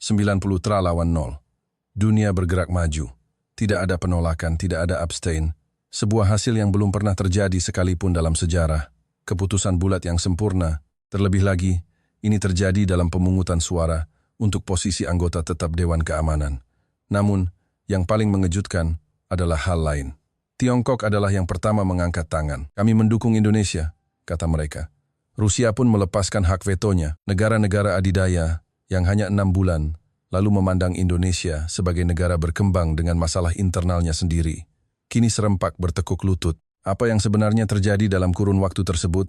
90 lawan 0. Dunia bergerak maju. Tidak ada penolakan, tidak ada abstain. Sebuah hasil yang belum pernah terjadi sekalipun dalam sejarah. Keputusan bulat yang sempurna. Terlebih lagi, ini terjadi dalam pemungutan suara untuk posisi anggota tetap Dewan Keamanan. Namun, yang paling mengejutkan adalah hal lain. Tiongkok adalah yang pertama mengangkat tangan. Kami mendukung Indonesia, kata mereka. Rusia pun melepaskan hak vetonya. Negara-negara adidaya yang hanya 6 bulan lalu memandang Indonesia sebagai negara berkembang dengan masalah internalnya sendiri. Kini serempak bertekuk lutut. Apa yang sebenarnya terjadi dalam kurun waktu tersebut?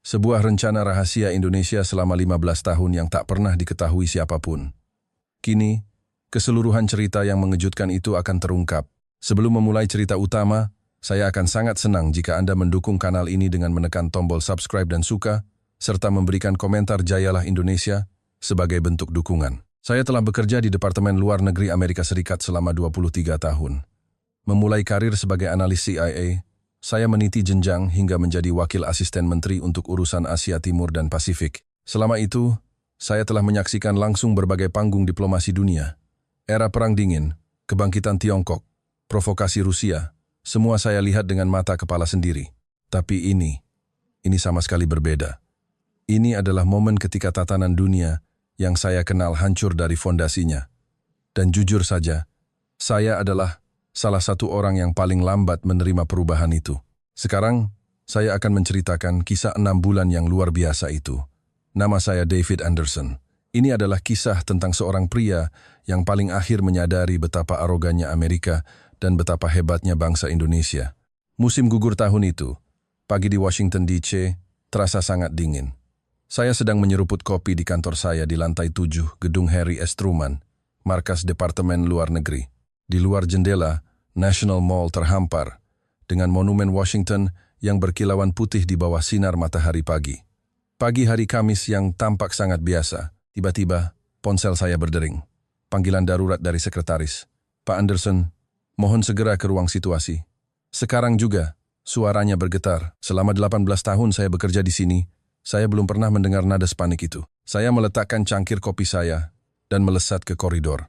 Sebuah rencana rahasia Indonesia selama 15 tahun yang tak pernah diketahui siapapun. Kini, keseluruhan cerita yang mengejutkan itu akan terungkap. Sebelum memulai cerita utama, saya akan sangat senang jika Anda mendukung kanal ini dengan menekan tombol subscribe dan suka, serta memberikan komentar Jayalah Indonesia sebagai bentuk dukungan. Saya telah bekerja di Departemen Luar Negeri Amerika Serikat selama 23 tahun. Memulai karir sebagai analis CIA, saya meniti jenjang hingga menjadi wakil asisten menteri untuk urusan Asia Timur dan Pasifik. Selama itu, saya telah menyaksikan langsung berbagai panggung diplomasi dunia. Era Perang Dingin, kebangkitan Tiongkok, provokasi Rusia, semua saya lihat dengan mata kepala sendiri. Tapi ini sama sekali berbeda. Ini adalah momen ketika tatanan dunia yang saya kenal hancur dari fondasinya. Dan jujur saja, saya adalah salah satu orang yang paling lambat menerima perubahan itu. Sekarang, saya akan menceritakan kisah 6 bulan yang luar biasa itu. Nama saya David Anderson. Ini adalah kisah tentang seorang pria yang paling akhir menyadari betapa arogannya Amerika dan betapa hebatnya bangsa Indonesia. Musim gugur tahun itu, pagi di Washington DC, terasa sangat dingin. Saya sedang menyeruput kopi di kantor saya di lantai 7 gedung Harry S. Truman, markas Departemen Luar Negeri. Di luar jendela, National Mall terhampar, dengan monumen Washington yang berkilauan putih di bawah sinar matahari pagi. Pagi hari Kamis yang tampak sangat biasa, tiba-tiba ponsel saya berdering. Panggilan darurat dari sekretaris. Pak Anderson, mohon segera ke ruang situasi. Sekarang juga, suaranya bergetar. Selama 18 tahun saya bekerja di sini, saya belum pernah mendengar nada panik itu. Saya meletakkan cangkir kopi saya dan melesat ke koridor.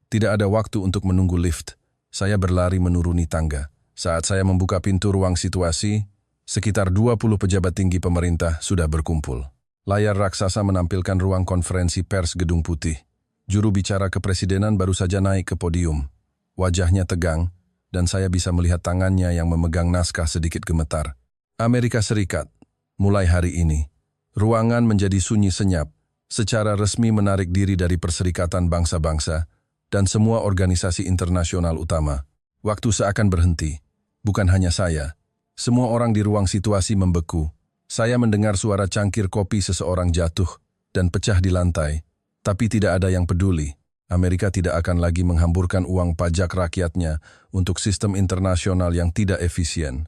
Tidak ada waktu untuk menunggu lift. Saya berlari menuruni tangga. Saat saya membuka pintu ruang situasi, sekitar 20 pejabat tinggi pemerintah sudah berkumpul. Layar raksasa menampilkan ruang konferensi pers Gedung Putih. Juru bicara kepresidenan baru saja naik ke podium. Wajahnya tegang, dan saya bisa melihat tangannya yang memegang naskah sedikit gemetar. Amerika Serikat, mulai hari ini, ruangan menjadi sunyi senyap, secara resmi menarik diri dari Perserikatan Bangsa-Bangsa dan semua organisasi internasional utama. Waktu seakan berhenti. Bukan hanya saya. Semua orang di ruang situasi membeku. Saya mendengar suara cangkir kopi seseorang jatuh dan pecah di lantai, tapi tidak ada yang peduli. Amerika tidak akan lagi menghamburkan uang pajak rakyatnya untuk sistem internasional yang tidak efisien.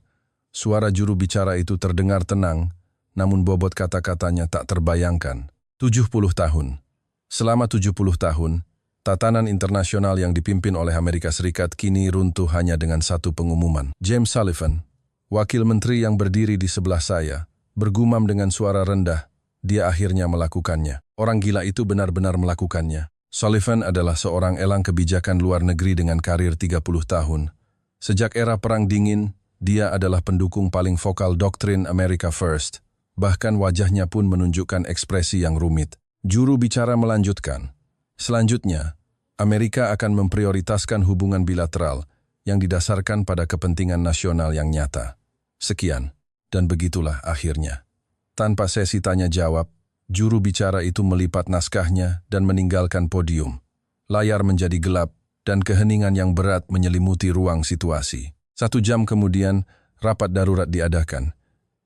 Suara juru bicara itu terdengar tenang, namun bobot kata-katanya tak terbayangkan. 70 tahun. Selama 70 tahun, tatanan internasional yang dipimpin oleh Amerika Serikat kini runtuh hanya dengan satu pengumuman. James Sullivan, wakil menteri yang berdiri di sebelah saya, bergumam dengan suara rendah. Dia akhirnya melakukannya. Orang gila itu benar-benar melakukannya. Sullivan adalah seorang elang kebijakan luar negeri dengan karir 30 tahun. Sejak era Perang Dingin, dia adalah pendukung paling vokal doktrin America First. Bahkan wajahnya pun menunjukkan ekspresi yang rumit. Juru bicara melanjutkan. Selanjutnya, Amerika akan memprioritaskan hubungan bilateral yang didasarkan pada kepentingan nasional yang nyata. Sekian, dan begitulah akhirnya. Tanpa sesi tanya jawab, juru bicara itu melipat naskahnya dan meninggalkan podium. Layar menjadi gelap dan keheningan yang berat menyelimuti ruang situasi. 1 jam kemudian, rapat darurat diadakan.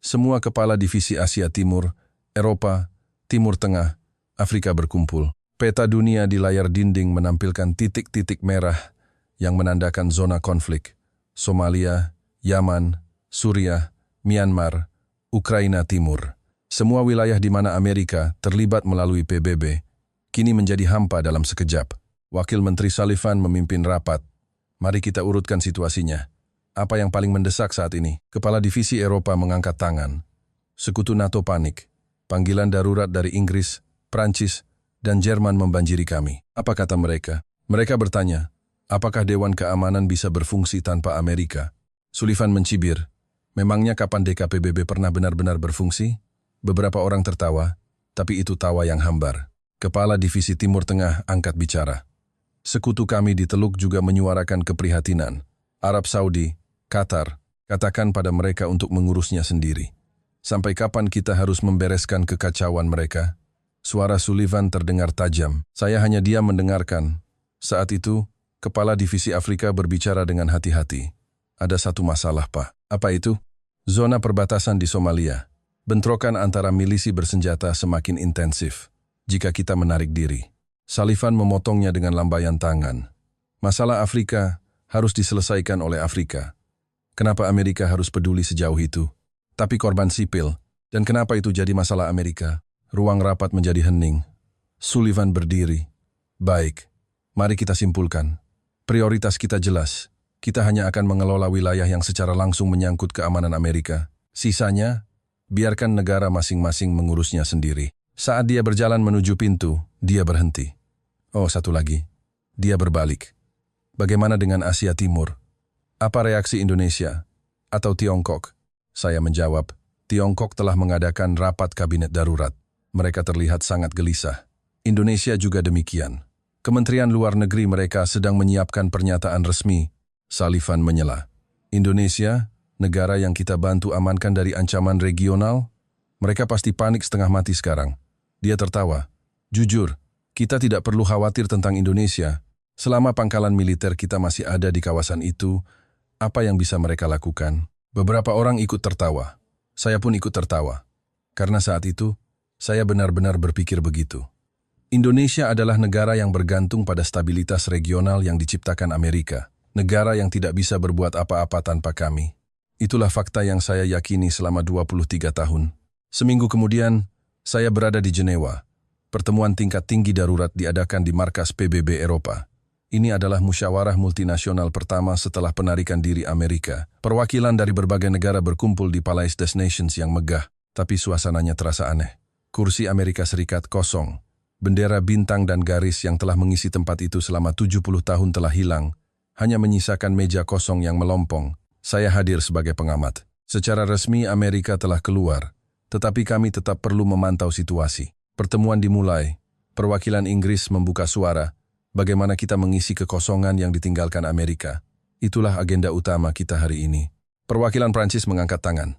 Semua kepala divisi Asia Timur, Eropa, Timur Tengah, Afrika berkumpul. Peta dunia di layar dinding menampilkan titik-titik merah yang menandakan zona konflik. Somalia, Yaman, Suriah, Myanmar, Ukraina Timur. Semua wilayah di mana Amerika terlibat melalui PBB, kini menjadi hampa dalam sekejap. Wakil Menteri Sullivan memimpin rapat. Mari kita urutkan situasinya. Apa yang paling mendesak saat ini? Kepala Divisi Eropa mengangkat tangan. Sekutu NATO panik. Panggilan darurat dari Inggris, Prancis, dan Jerman membanjiri kami. Apa kata mereka? Mereka bertanya, apakah Dewan Keamanan bisa berfungsi tanpa Amerika? Sullivan mencibir, memangnya kapan DKPBB pernah benar-benar berfungsi? Beberapa orang tertawa, tapi itu tawa yang hambar. Kepala Divisi Timur Tengah angkat bicara. Sekutu kami di Teluk juga menyuarakan keprihatinan. Arab Saudi, Qatar, katakan pada mereka untuk mengurusnya sendiri. Sampai kapan kita harus membereskan kekacauan mereka? Suara Sullivan terdengar tajam. Saya hanya diam mendengarkan. Saat itu, Kepala Divisi Afrika berbicara dengan hati-hati. Ada satu masalah, Pak. Apa itu? Zona perbatasan di Somalia. Bentrokan antara milisi bersenjata semakin intensif. Jika kita menarik diri. Sullivan memotongnya dengan lambaian tangan. Masalah Afrika harus diselesaikan oleh Afrika. Kenapa Amerika harus peduli sejauh itu? Tapi korban sipil. Dan kenapa itu jadi masalah Amerika? Ruang rapat menjadi hening. Sullivan berdiri. Baik, mari kita simpulkan. Prioritas kita jelas. Kita hanya akan mengelola wilayah yang secara langsung menyangkut keamanan Amerika. Sisanya, biarkan negara masing-masing mengurusnya sendiri. Saat dia berjalan menuju pintu, dia berhenti. Oh, satu lagi. Dia berbalik. Bagaimana dengan Asia Timur? Apa reaksi Indonesia? Atau Tiongkok? Saya menjawab, Tiongkok telah mengadakan rapat kabinet darurat. Mereka terlihat sangat gelisah. Indonesia juga demikian. Kementerian Luar Negeri mereka sedang menyiapkan pernyataan resmi. Sullivan menyela. Indonesia, negara yang kita bantu amankan dari ancaman regional, mereka pasti panik setengah mati sekarang. Dia tertawa. Jujur, kita tidak perlu khawatir tentang Indonesia. Selama pangkalan militer kita masih ada di kawasan itu, apa yang bisa mereka lakukan? Beberapa orang ikut tertawa. Saya pun ikut tertawa. Karena saat itu, saya benar-benar berpikir begitu. Indonesia adalah negara yang bergantung pada stabilitas regional yang diciptakan Amerika. Negara yang tidak bisa berbuat apa-apa tanpa kami. Itulah fakta yang saya yakini selama 23 tahun. Seminggu kemudian, saya berada di Jenewa. Pertemuan tingkat tinggi darurat diadakan di markas PBB Eropa. Ini adalah musyawarah multinasional pertama setelah penarikan diri Amerika. Perwakilan dari berbagai negara berkumpul di Palais des Nations yang megah, tapi suasananya terasa aneh. Kursi Amerika Serikat kosong. Bendera bintang dan garis yang telah mengisi tempat itu selama 70 tahun telah hilang. Hanya menyisakan meja kosong yang melompong. Saya hadir sebagai pengamat. Secara resmi Amerika telah keluar. Tetapi kami tetap perlu memantau situasi. Pertemuan dimulai. Perwakilan Inggris membuka suara. Bagaimana kita mengisi kekosongan yang ditinggalkan Amerika. Itulah agenda utama kita hari ini. Perwakilan Prancis mengangkat tangan.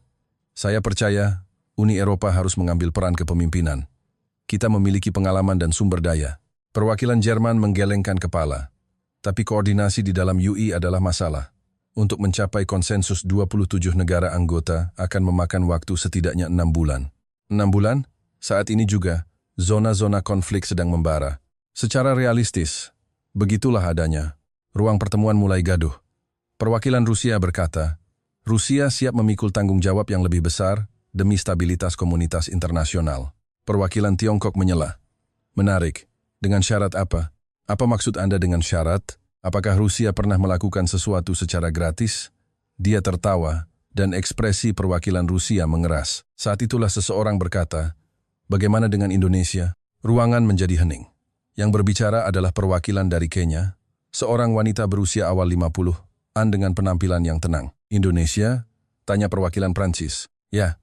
Saya percaya Uni Eropa harus mengambil peran kepemimpinan. Kita memiliki pengalaman dan sumber daya. Perwakilan Jerman menggelengkan kepala. Tapi koordinasi di dalam UI adalah masalah. Untuk mencapai konsensus 27 negara anggota akan memakan waktu setidaknya 6 bulan. 6 bulan? Saat ini juga, zona-zona konflik sedang membara. Secara realistis, begitulah adanya. Ruang pertemuan mulai gaduh. Perwakilan Rusia berkata, Rusia siap memikul tanggung jawab yang lebih besar demi stabilitas komunitas internasional. Perwakilan Tiongkok menyela. Menarik. Dengan syarat apa? Apa maksud Anda dengan syarat? Apakah Rusia pernah melakukan sesuatu secara gratis? Dia tertawa, dan ekspresi perwakilan Rusia mengeras. Saat itulah seseorang berkata, bagaimana dengan Indonesia? Ruangan menjadi hening. Yang berbicara adalah perwakilan dari Kenya, seorang wanita berusia awal 50-an dengan penampilan yang tenang. Indonesia? Tanya perwakilan Prancis. Ya,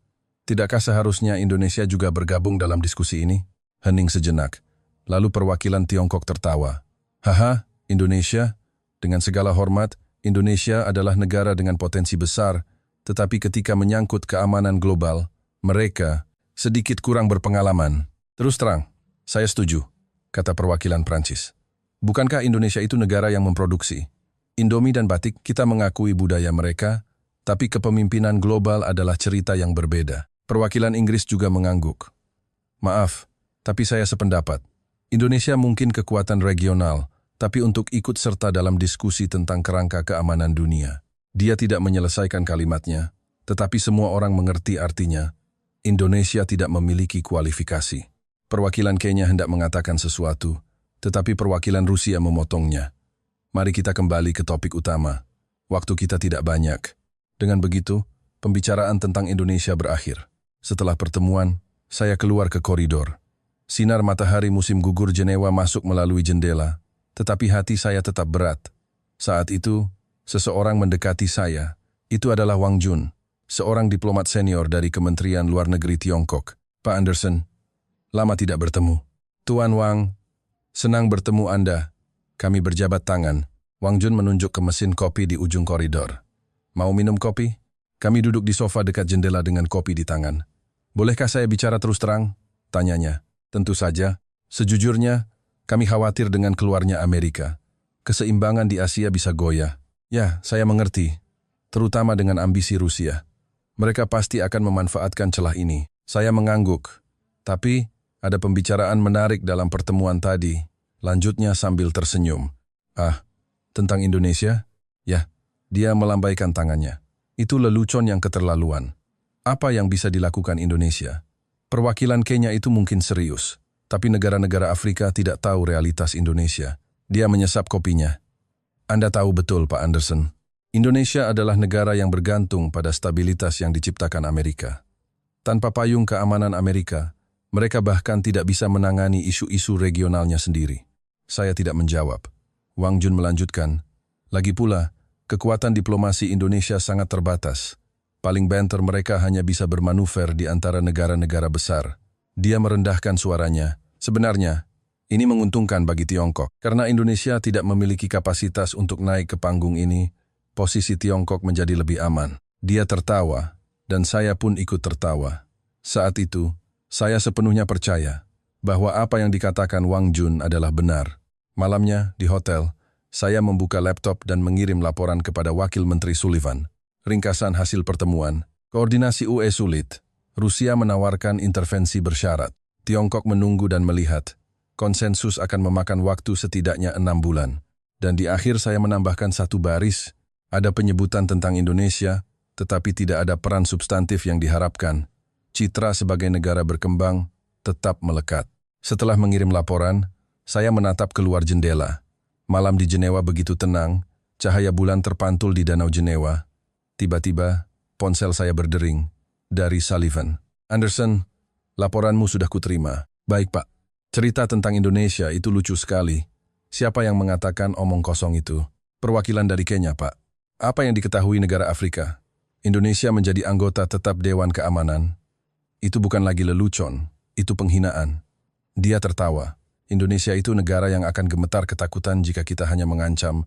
tidakkah seharusnya Indonesia juga bergabung dalam diskusi ini? Hening sejenak. Lalu perwakilan Tiongkok tertawa. Haha, Indonesia? Dengan segala hormat, Indonesia adalah negara dengan potensi besar, tetapi ketika menyangkut keamanan global, mereka sedikit kurang berpengalaman. Terus terang, saya setuju, kata perwakilan Prancis. Bukankah Indonesia itu negara yang memproduksi Indomie dan batik? Kita mengakui budaya mereka, tapi kepemimpinan global adalah cerita yang berbeda. Perwakilan Inggris juga mengangguk. Maaf, tapi saya sependapat. Indonesia mungkin kekuatan regional, tapi untuk ikut serta dalam diskusi tentang kerangka keamanan dunia. Dia tidak menyelesaikan kalimatnya, tetapi semua orang mengerti artinya. Indonesia tidak memiliki kualifikasi. Perwakilan Kenya hendak mengatakan sesuatu, tetapi perwakilan Rusia memotongnya. Mari kita kembali ke topik utama. Waktu kita tidak banyak. Dengan begitu, pembicaraan tentang Indonesia berakhir. Setelah pertemuan, saya keluar ke koridor. Sinar matahari musim gugur Jenewa masuk melalui jendela, tetapi hati saya tetap berat. Saat itu, seseorang mendekati saya. Itu adalah Wang Jun, seorang diplomat senior dari Kementerian Luar Negeri Tiongkok. Pak Anderson, lama tidak bertemu. Tuan Wang, senang bertemu Anda. Kami berjabat tangan. Wang Jun menunjuk ke mesin kopi di ujung koridor. Mau minum kopi? Kami duduk di sofa dekat jendela dengan kopi di tangan. Bolehkah saya bicara terus terang? Tanyanya. Tentu saja. Sejujurnya, kami khawatir dengan keluarnya Amerika. Keseimbangan di Asia bisa goyah. Ya, saya mengerti. Terutama dengan ambisi Rusia. Mereka pasti akan memanfaatkan celah ini. Saya mengangguk. Tapi, ada pembicaraan menarik dalam pertemuan tadi. Lanjutnya sambil tersenyum. Tentang Indonesia? Ya, dia melambaikan tangannya. Itu lelucon yang keterlaluan. Apa yang bisa dilakukan Indonesia? Perwakilan Kenya itu mungkin serius, tapi negara-negara Afrika tidak tahu realitas Indonesia. Dia menyesap kopinya. Anda tahu betul, Pak Anderson. Indonesia adalah negara yang bergantung pada stabilitas yang diciptakan Amerika. Tanpa payung keamanan Amerika, mereka bahkan tidak bisa menangani isu-isu regionalnya sendiri. Saya tidak menjawab. Wang Jun melanjutkan, lagi pula, kekuatan diplomasi Indonesia sangat terbatas. Paling banter mereka hanya bisa bermanuver di antara negara-negara besar. Dia merendahkan suaranya. Sebenarnya, ini menguntungkan bagi Tiongkok. Karena Indonesia tidak memiliki kapasitas untuk naik ke panggung ini, posisi Tiongkok menjadi lebih aman. Dia tertawa, dan saya pun ikut tertawa. Saat itu, saya sepenuhnya percaya bahwa apa yang dikatakan Wang Jun adalah benar. Malamnya, di hotel, saya membuka laptop dan mengirim laporan kepada Wakil Menteri Sullivan. Ringkasan hasil pertemuan. Koordinasi UE sulit. Rusia menawarkan intervensi bersyarat. Tiongkok menunggu dan melihat. Konsensus akan memakan waktu setidaknya 6 bulan. Dan di akhir saya menambahkan satu baris. Ada penyebutan tentang Indonesia, tetapi tidak ada peran substantif yang diharapkan. Citra sebagai negara berkembang tetap melekat. Setelah mengirim laporan, saya menatap keluar jendela. Malam di Jenewa begitu tenang, cahaya bulan terpantul di Danau Jenewa. Tiba-tiba, ponsel saya berdering. Dari Sullivan. Anderson, laporanmu sudah kuterima. Baik, Pak. Cerita tentang Indonesia itu lucu sekali. Siapa yang mengatakan omong kosong itu? Perwakilan dari Kenya, Pak. Apa yang diketahui negara Afrika? Indonesia menjadi anggota tetap Dewan Keamanan. Itu bukan lagi lelucon, itu penghinaan. Dia tertawa. Indonesia itu negara yang akan gemetar ketakutan jika kita hanya mengancam,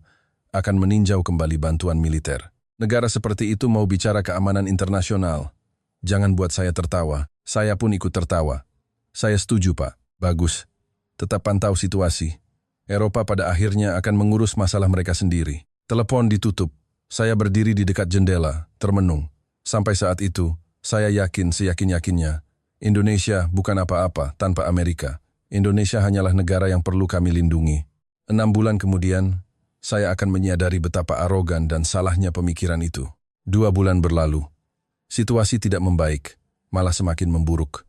akan meninjau kembali bantuan militer. Negara seperti itu mau bicara keamanan internasional. Jangan buat saya tertawa. Saya pun ikut tertawa. Saya setuju, Pak. Bagus. Tetap pantau situasi. Eropa pada akhirnya akan mengurus masalah mereka sendiri. Telepon ditutup. Saya berdiri di dekat jendela, termenung. Sampai saat itu, saya yakin seyakin-yakinnya. Indonesia bukan apa-apa tanpa Amerika. Indonesia hanyalah negara yang perlu kami lindungi. 6 bulan kemudian, saya akan menyadari betapa arogan dan salahnya pemikiran itu. 2 bulan berlalu. Situasi tidak membaik, malah semakin memburuk.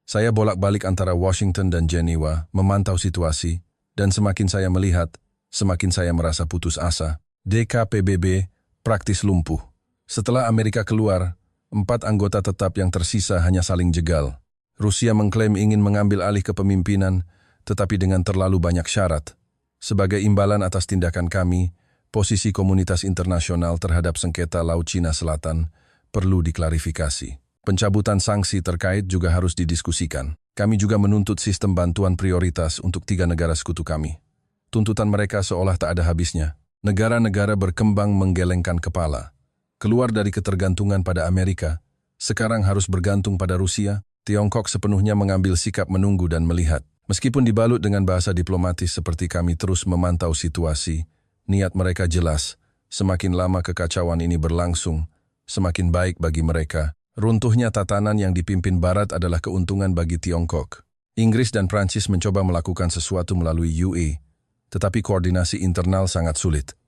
Saya bolak-balik antara Washington dan Jenewa, memantau situasi, dan semakin saya melihat, semakin saya merasa putus asa. DKPBB praktis lumpuh. Setelah Amerika keluar, 4 anggota tetap yang tersisa hanya saling jegal. Rusia mengklaim ingin mengambil alih kepemimpinan, tetapi dengan terlalu banyak syarat. Sebagai imbalan atas tindakan kami, posisi komunitas internasional terhadap sengketa Laut Cina Selatan perlu diklarifikasi. Pencabutan sanksi terkait juga harus didiskusikan. Kami juga menuntut sistem bantuan prioritas untuk 3 negara sekutu kami. Tuntutan mereka seolah tak ada habisnya. Negara-negara berkembang menggelengkan kepala. Keluar dari ketergantungan pada Amerika, sekarang harus bergantung pada Rusia. Tiongkok sepenuhnya mengambil sikap menunggu dan melihat. Meskipun dibalut dengan bahasa diplomatis seperti kami terus memantau situasi, niat mereka jelas. Semakin lama kekacauan ini berlangsung, semakin baik bagi mereka. Runtuhnya tatanan yang dipimpin Barat adalah keuntungan bagi Tiongkok. Inggris dan Prancis mencoba melakukan sesuatu melalui UE, tetapi koordinasi internal sangat sulit.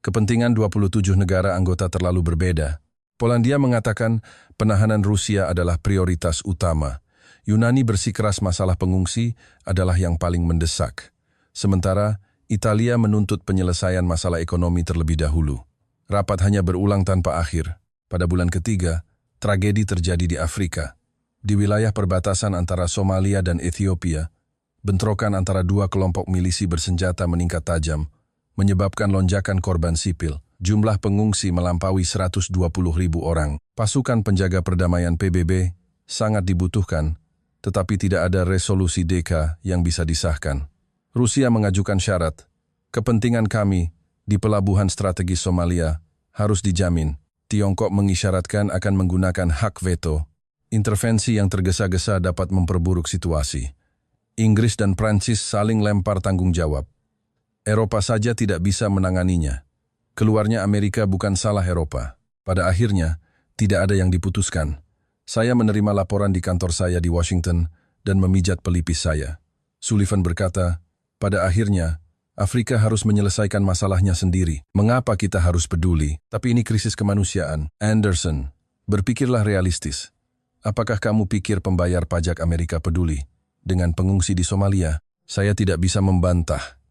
Kepentingan 27 negara anggota terlalu berbeda. Polandia mengatakan penahanan Rusia adalah prioritas utama. Yunani bersikeras masalah pengungsi adalah yang paling mendesak. Sementara, Italia menuntut penyelesaian masalah ekonomi terlebih dahulu. Rapat hanya berulang tanpa akhir. Pada bulan ketiga, tragedi terjadi di Afrika. Di wilayah perbatasan antara Somalia dan Ethiopia, bentrokan antara dua kelompok milisi bersenjata meningkat tajam, menyebabkan lonjakan korban sipil. Jumlah pengungsi melampaui 120.000 orang. Pasukan penjaga perdamaian PBB sangat dibutuhkan, tetapi tidak ada resolusi DK yang bisa disahkan. Rusia mengajukan syarat, kepentingan kami di pelabuhan strategis Somalia harus dijamin. Tiongkok mengisyaratkan akan menggunakan hak veto. Intervensi yang tergesa-gesa dapat memperburuk situasi. Inggris dan Prancis saling lempar tanggung jawab. Eropa saja tidak bisa menanganinya. Keluarnya Amerika bukan salah Eropa. Pada akhirnya, tidak ada yang diputuskan. Saya menerima laporan di kantor saya di Washington dan memijat pelipis saya. Sullivan berkata, pada akhirnya, Afrika harus menyelesaikan masalahnya sendiri. Mengapa kita harus peduli? Tapi ini krisis kemanusiaan. Anderson, berpikirlah realistis. Apakah kamu pikir pembayar pajak Amerika peduli dengan pengungsi di Somalia? Saya tidak bisa membantah.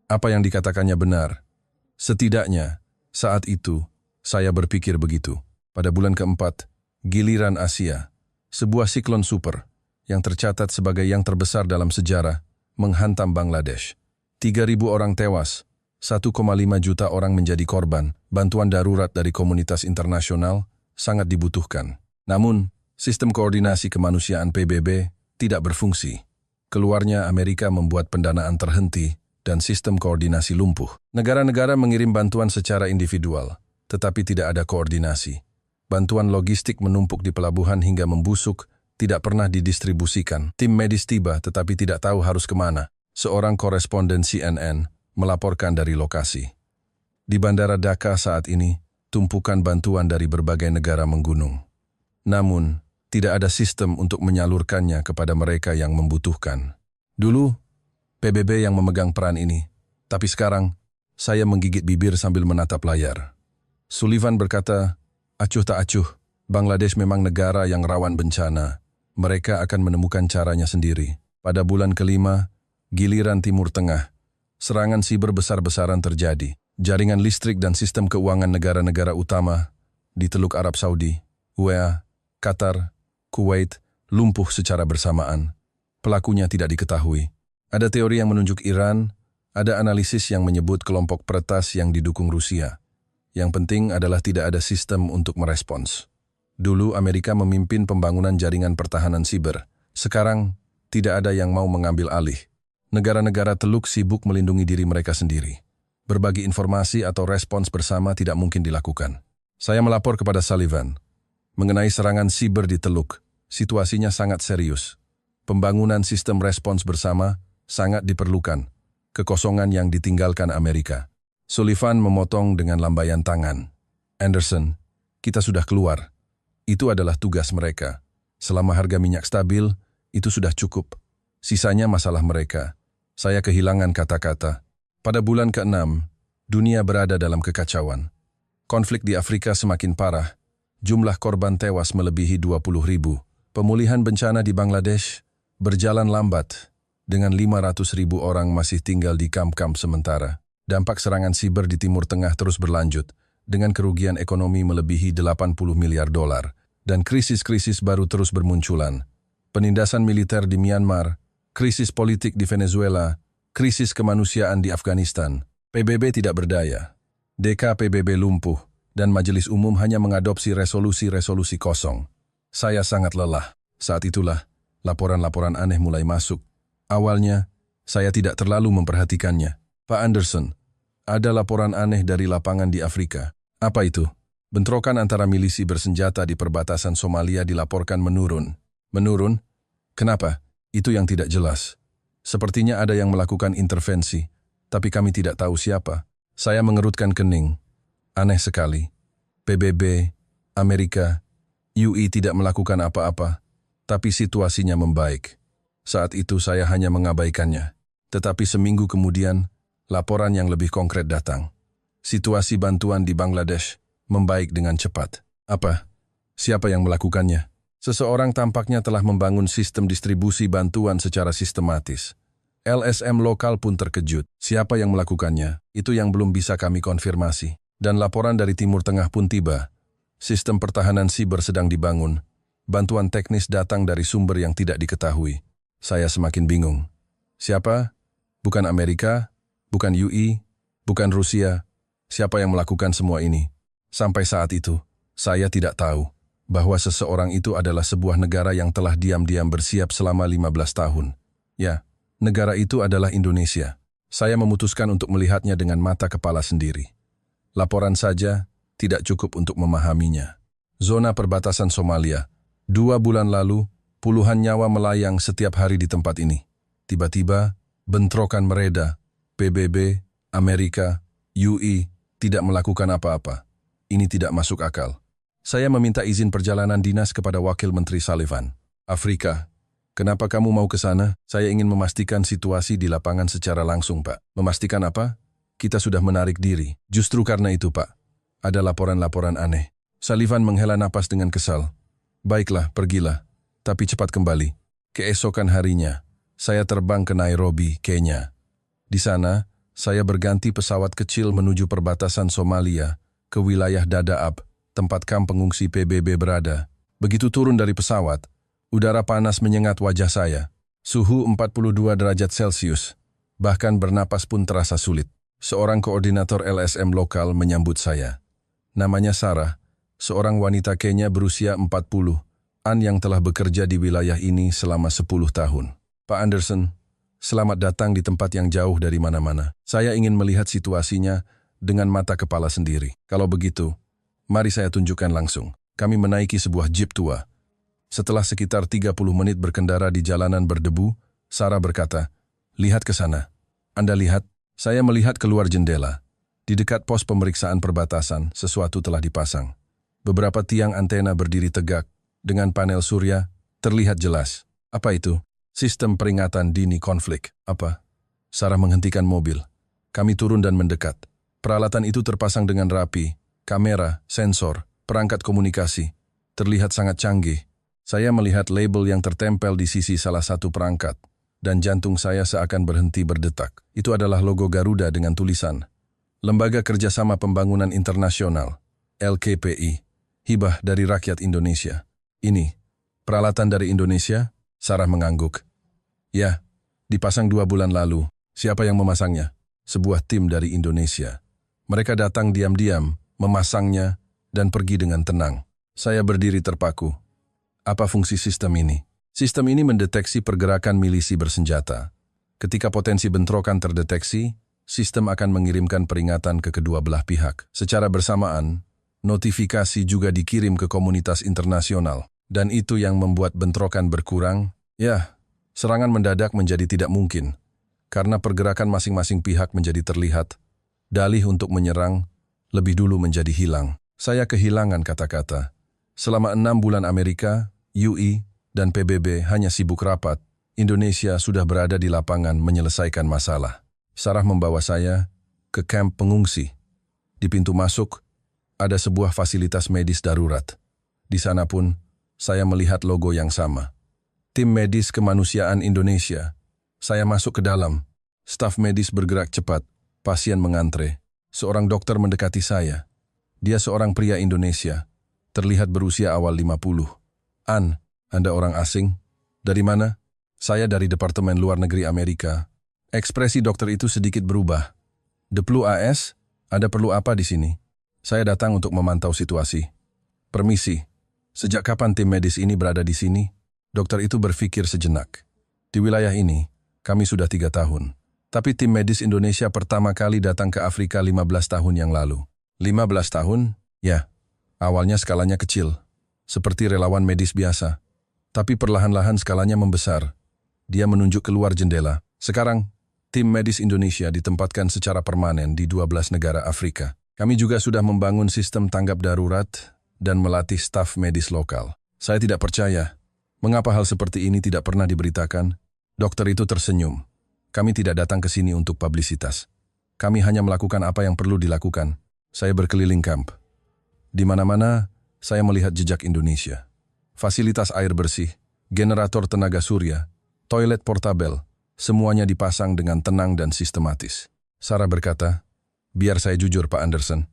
Apa yang dikatakannya benar. Setidaknya, saat itu, saya berpikir begitu. Pada bulan keempat, giliran Asia, sebuah siklon super yang tercatat sebagai yang terbesar dalam sejarah, menghantam Bangladesh. 3.000 orang tewas, 1,5 juta orang menjadi korban. Bantuan darurat dari komunitas internasional sangat dibutuhkan. Namun, sistem koordinasi kemanusiaan PBB tidak berfungsi. Keluarnya Amerika membuat pendanaan terhenti dan sistem koordinasi lumpuh. Negara-negara mengirim bantuan secara individual, tetapi tidak ada koordinasi. Bantuan logistik menumpuk di pelabuhan hingga membusuk, tidak pernah didistribusikan. Tim medis tiba tetapi tidak tahu harus kemana. Seorang koresponden CNN melaporkan dari lokasi. Di Bandara Dhaka saat ini, tumpukan bantuan dari berbagai negara menggunung. Namun, tidak ada sistem untuk menyalurkannya kepada mereka yang membutuhkan. Dulu, PBB yang memegang peran ini, tapi sekarang, saya menggigit bibir sambil menatap layar. Sullivan berkata, acuh tak acuh, Bangladesh memang negara yang rawan bencana. Mereka akan menemukan caranya sendiri. Pada bulan kelima, giliran Timur Tengah, serangan siber besar-besaran terjadi. Jaringan listrik dan sistem keuangan negara-negara utama di Teluk Arab Saudi, UEA, Qatar, Kuwait, lumpuh secara bersamaan. Pelakunya tidak diketahui. Ada teori yang menunjuk Iran, ada analisis yang menyebut kelompok peretas yang didukung Rusia. Yang penting adalah tidak ada sistem untuk merespons. Dulu Amerika memimpin pembangunan jaringan pertahanan siber. Sekarang, tidak ada yang mau mengambil alih. Negara-negara Teluk sibuk melindungi diri mereka sendiri. Berbagi informasi atau respons bersama tidak mungkin dilakukan. Saya melapor kepada Sullivan. Mengenai serangan siber di Teluk, situasinya sangat serius. Pembangunan sistem respons bersama sangat diperlukan. Kekosongan yang ditinggalkan Amerika. Sullivan memotong dengan lambaian tangan. Anderson, kita sudah keluar. Itu adalah tugas mereka. Selama harga minyak stabil, itu sudah cukup. Sisanya masalah mereka. Saya kehilangan kata-kata. Pada bulan ke-6, dunia berada dalam kekacauan. Konflik di Afrika semakin parah. Jumlah korban tewas melebihi 20.000. Pemulihan bencana di Bangladesh berjalan lambat, dengan 500.000 orang masih tinggal di kamp-kamp sementara. Dampak serangan siber di Timur Tengah terus berlanjut, dengan kerugian ekonomi melebihi 80 miliar dolar, dan krisis-krisis baru terus bermunculan. Penindasan militer di Myanmar, krisis politik di Venezuela, krisis kemanusiaan di Afghanistan. PBB tidak berdaya. DK PBB lumpuh, dan Majelis Umum hanya mengadopsi resolusi-resolusi kosong. Saya sangat lelah. Saat itulah, laporan-laporan aneh mulai masuk. Awalnya, saya tidak terlalu memperhatikannya. Pak Anderson, ada laporan aneh dari lapangan di Afrika. Apa itu? Bentrokan antara milisi bersenjata di perbatasan Somalia dilaporkan menurun. Menurun? Kenapa? Itu yang tidak jelas. Sepertinya ada yang melakukan intervensi, tapi kami tidak tahu siapa. Saya mengerutkan kening. Aneh sekali. PBB, Amerika, UI tidak melakukan apa-apa, tapi situasinya membaik. Saat itu saya hanya mengabaikannya. Tetapi seminggu kemudian, laporan yang lebih konkret datang. Situasi bantuan di Bangladesh membaik dengan cepat. Apa? Siapa yang melakukannya? Seseorang tampaknya telah membangun sistem distribusi bantuan secara sistematis. LSM lokal pun terkejut. Siapa yang melakukannya? Itu yang belum bisa kami konfirmasi. Dan laporan dari Timur Tengah pun tiba. Sistem pertahanan siber sedang dibangun. Bantuan teknis datang dari sumber yang tidak diketahui. Saya semakin bingung. Siapa? Bukan Amerika, bukan UI, bukan Rusia. Siapa yang melakukan semua ini? Sampai saat itu, saya tidak tahu bahwa seseorang itu adalah sebuah negara yang telah diam-diam bersiap selama 15 tahun. Ya, negara itu adalah Indonesia. Saya memutuskan untuk melihatnya dengan mata kepala sendiri. Laporan saja tidak cukup untuk memahaminya. Zona perbatasan Somalia. 2 bulan lalu, puluhan nyawa melayang setiap hari di tempat ini. Tiba-tiba, bentrokan mereda. PBB, Amerika, UI tidak melakukan apa-apa. Ini tidak masuk akal. Saya meminta izin perjalanan dinas kepada Wakil Menteri Sullivan. Afrika, kenapa kamu mau ke sana? Saya ingin memastikan situasi di lapangan secara langsung, Pak. Memastikan apa? Kita sudah menarik diri. Justru karena itu, Pak. Ada laporan-laporan aneh. Sullivan menghela napas dengan kesal. Baiklah, pergilah. Tapi cepat kembali. Keesokan harinya, saya terbang ke Nairobi, Kenya. Di sana, saya berganti pesawat kecil menuju perbatasan Somalia ke wilayah Dadaab, tempat kamp pengungsi PBB berada. Begitu turun dari pesawat, udara panas menyengat wajah saya. Suhu 42 derajat Celcius. Bahkan bernapas pun terasa sulit. Seorang koordinator LSM lokal menyambut saya. Namanya Sarah, seorang wanita Kenya berusia 40-an yang telah bekerja di wilayah ini selama 10 tahun. Pak Anderson, selamat datang di tempat yang jauh dari mana-mana. Saya ingin melihat situasinya dengan mata kepala sendiri. Kalau begitu, mari saya tunjukkan langsung. Kami menaiki sebuah jeep tua. Setelah sekitar 30 menit berkendara di jalanan berdebu, Sarah berkata, "Lihat ke sana." Anda lihat? Saya melihat keluar jendela. Di dekat pos pemeriksaan perbatasan, sesuatu telah dipasang. Beberapa tiang antena berdiri tegak, dengan panel surya, terlihat jelas. Apa itu? Sistem peringatan dini konflik. Apa? Sarah menghentikan mobil. Kami turun dan mendekat. Peralatan itu terpasang dengan rapi. Kamera, sensor, perangkat komunikasi. Terlihat sangat canggih. Saya melihat label yang tertempel di sisi salah satu perangkat. Dan jantung saya seakan berhenti berdetak. Itu adalah logo Garuda dengan tulisan Lembaga Kerjasama Pembangunan Internasional, LKPI, hibah dari rakyat Indonesia. Ini, peralatan dari Indonesia? Sarah mengangguk. Ya, dipasang 2 bulan lalu. Siapa yang memasangnya? Sebuah tim dari Indonesia. Mereka datang diam-diam, memasangnya, dan pergi dengan tenang. Saya berdiri terpaku. Apa fungsi sistem ini? Sistem ini mendeteksi pergerakan milisi bersenjata. Ketika potensi bentrokan terdeteksi, sistem akan mengirimkan peringatan ke kedua belah pihak. Secara bersamaan, notifikasi juga dikirim ke komunitas internasional. Dan itu yang membuat bentrokan berkurang. Ya, serangan mendadak menjadi tidak mungkin, karena pergerakan masing-masing pihak menjadi terlihat. Dalih untuk menyerang, lebih dulu menjadi hilang. Saya kehilangan kata-kata. Selama 6 bulan Amerika, UI, dan PBB hanya sibuk rapat, Indonesia sudah berada di lapangan menyelesaikan masalah. Sarah membawa saya ke kamp pengungsi. Di pintu masuk, ada sebuah fasilitas medis darurat. Di sana pun, saya melihat logo yang sama. Tim Medis Kemanusiaan Indonesia. Saya masuk ke dalam. Staf medis bergerak cepat. Pasien mengantre. Seorang dokter mendekati saya. Dia seorang pria Indonesia. Terlihat berusia awal 50. Anda orang asing? Dari mana? Saya dari Departemen Luar Negeri Amerika. Ekspresi dokter itu sedikit berubah. Deplu AS, ada perlu apa di sini? Saya datang untuk memantau situasi. Permisi, sejak kapan tim medis ini berada di sini? Dokter itu berpikir sejenak. Di wilayah ini, kami sudah 3 tahun. Tapi tim medis Indonesia pertama kali datang ke Afrika 15 tahun yang lalu. 15 tahun? Ya, awalnya skalanya kecil. Seperti relawan medis biasa. Tapi perlahan-lahan skalanya membesar. Dia menunjuk keluar jendela. Sekarang, tim medis Indonesia ditempatkan secara permanen di 12 negara Afrika. Kami juga sudah membangun sistem tanggap darurat dan melatih staf medis lokal. Saya tidak percaya. Mengapa hal seperti ini tidak pernah diberitakan? Dokter itu tersenyum. Kami tidak datang ke sini untuk publisitas. Kami hanya melakukan apa yang perlu dilakukan. Saya berkeliling kamp. Di mana-mana, saya melihat jejak Indonesia. Fasilitas air bersih, generator tenaga surya, toilet portabel, semuanya dipasang dengan tenang dan sistematis. Sarah berkata, "Biar saya jujur, Pak Anderson."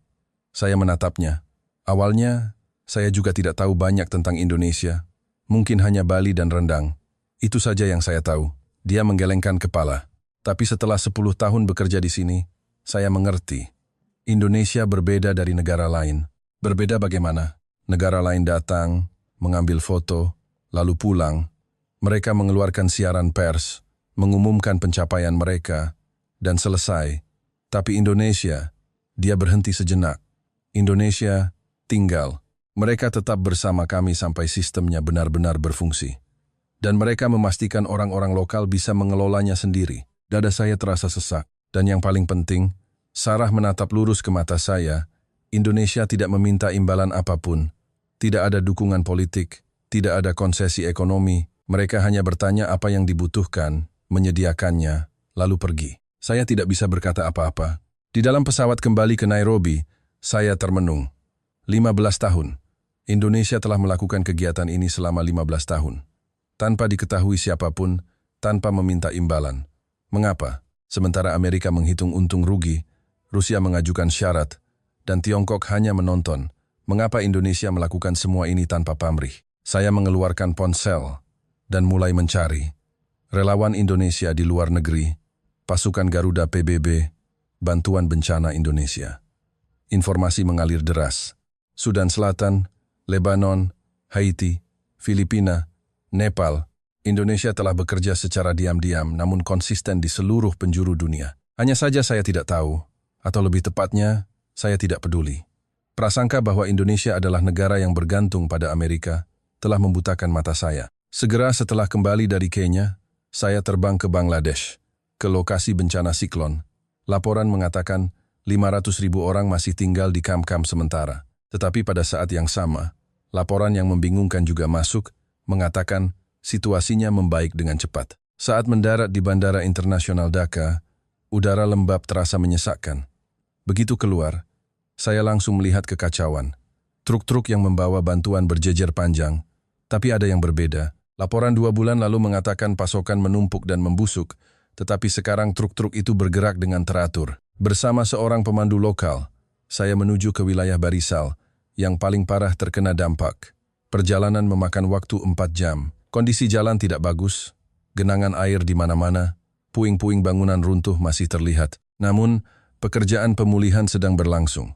Saya menatapnya. Awalnya, saya juga tidak tahu banyak tentang Indonesia. Mungkin hanya Bali dan rendang. Itu saja yang saya tahu. Dia menggelengkan kepala. Tapi setelah 10 tahun bekerja di sini, saya mengerti. Indonesia berbeda dari negara lain. Berbeda bagaimana? Negara lain datang, mengambil foto, lalu pulang. Mereka mengeluarkan siaran pers, mengumumkan pencapaian mereka, dan selesai. Tapi Indonesia, dia berhenti sejenak. Indonesia tinggal. Mereka tetap bersama kami sampai sistemnya benar-benar berfungsi. Dan mereka memastikan orang-orang lokal bisa mengelolanya sendiri. Dada saya terasa sesak. Dan yang paling penting, Sarah menatap lurus ke mata saya. Indonesia tidak meminta imbalan apapun. Tidak ada dukungan politik, tidak ada konsesi ekonomi. Mereka hanya bertanya apa yang dibutuhkan, menyediakannya, lalu pergi. Saya tidak bisa berkata apa-apa. Di dalam pesawat kembali ke Nairobi, saya termenung. 15 tahun. Indonesia telah melakukan kegiatan ini selama 15 tahun. Tanpa diketahui siapapun, tanpa meminta imbalan. Mengapa? Sementara Amerika menghitung untung rugi, Rusia mengajukan syarat, dan Tiongkok hanya menonton. Mengapa Indonesia melakukan semua ini tanpa pamrih? Saya mengeluarkan ponsel dan mulai mencari. Relawan Indonesia di luar negeri, pasukan Garuda PBB, bantuan bencana Indonesia. Informasi mengalir deras. Sudan Selatan, Lebanon, Haiti, Filipina, Nepal, Indonesia telah bekerja secara diam-diam namun konsisten di seluruh penjuru dunia. Hanya saja saya tidak tahu, atau lebih tepatnya, saya tidak peduli. Prasangka bahwa Indonesia adalah negara yang bergantung pada Amerika telah membutakan mata saya. Segera setelah kembali dari Kenya, saya terbang ke Bangladesh, ke lokasi bencana siklon. Laporan mengatakan 500.000 orang masih tinggal di kamp-kamp sementara. Tetapi pada saat yang sama, laporan yang membingungkan juga masuk, mengatakan situasinya membaik dengan cepat. Saat mendarat di Bandara Internasional Dhaka, udara lembab terasa menyesakkan. Begitu keluar, saya langsung melihat kekacauan. Truk-truk yang membawa bantuan berjejer panjang, tapi ada yang berbeda. Laporan 2 bulan lalu mengatakan pasokan menumpuk dan membusuk, tetapi sekarang truk-truk itu bergerak dengan teratur. Bersama seorang pemandu lokal, saya menuju ke wilayah Barisal, yang paling parah terkena dampak. Perjalanan memakan waktu 4 jam. Kondisi jalan tidak bagus, genangan air di mana-mana, puing-puing bangunan runtuh masih terlihat. Namun, pekerjaan pemulihan sedang berlangsung.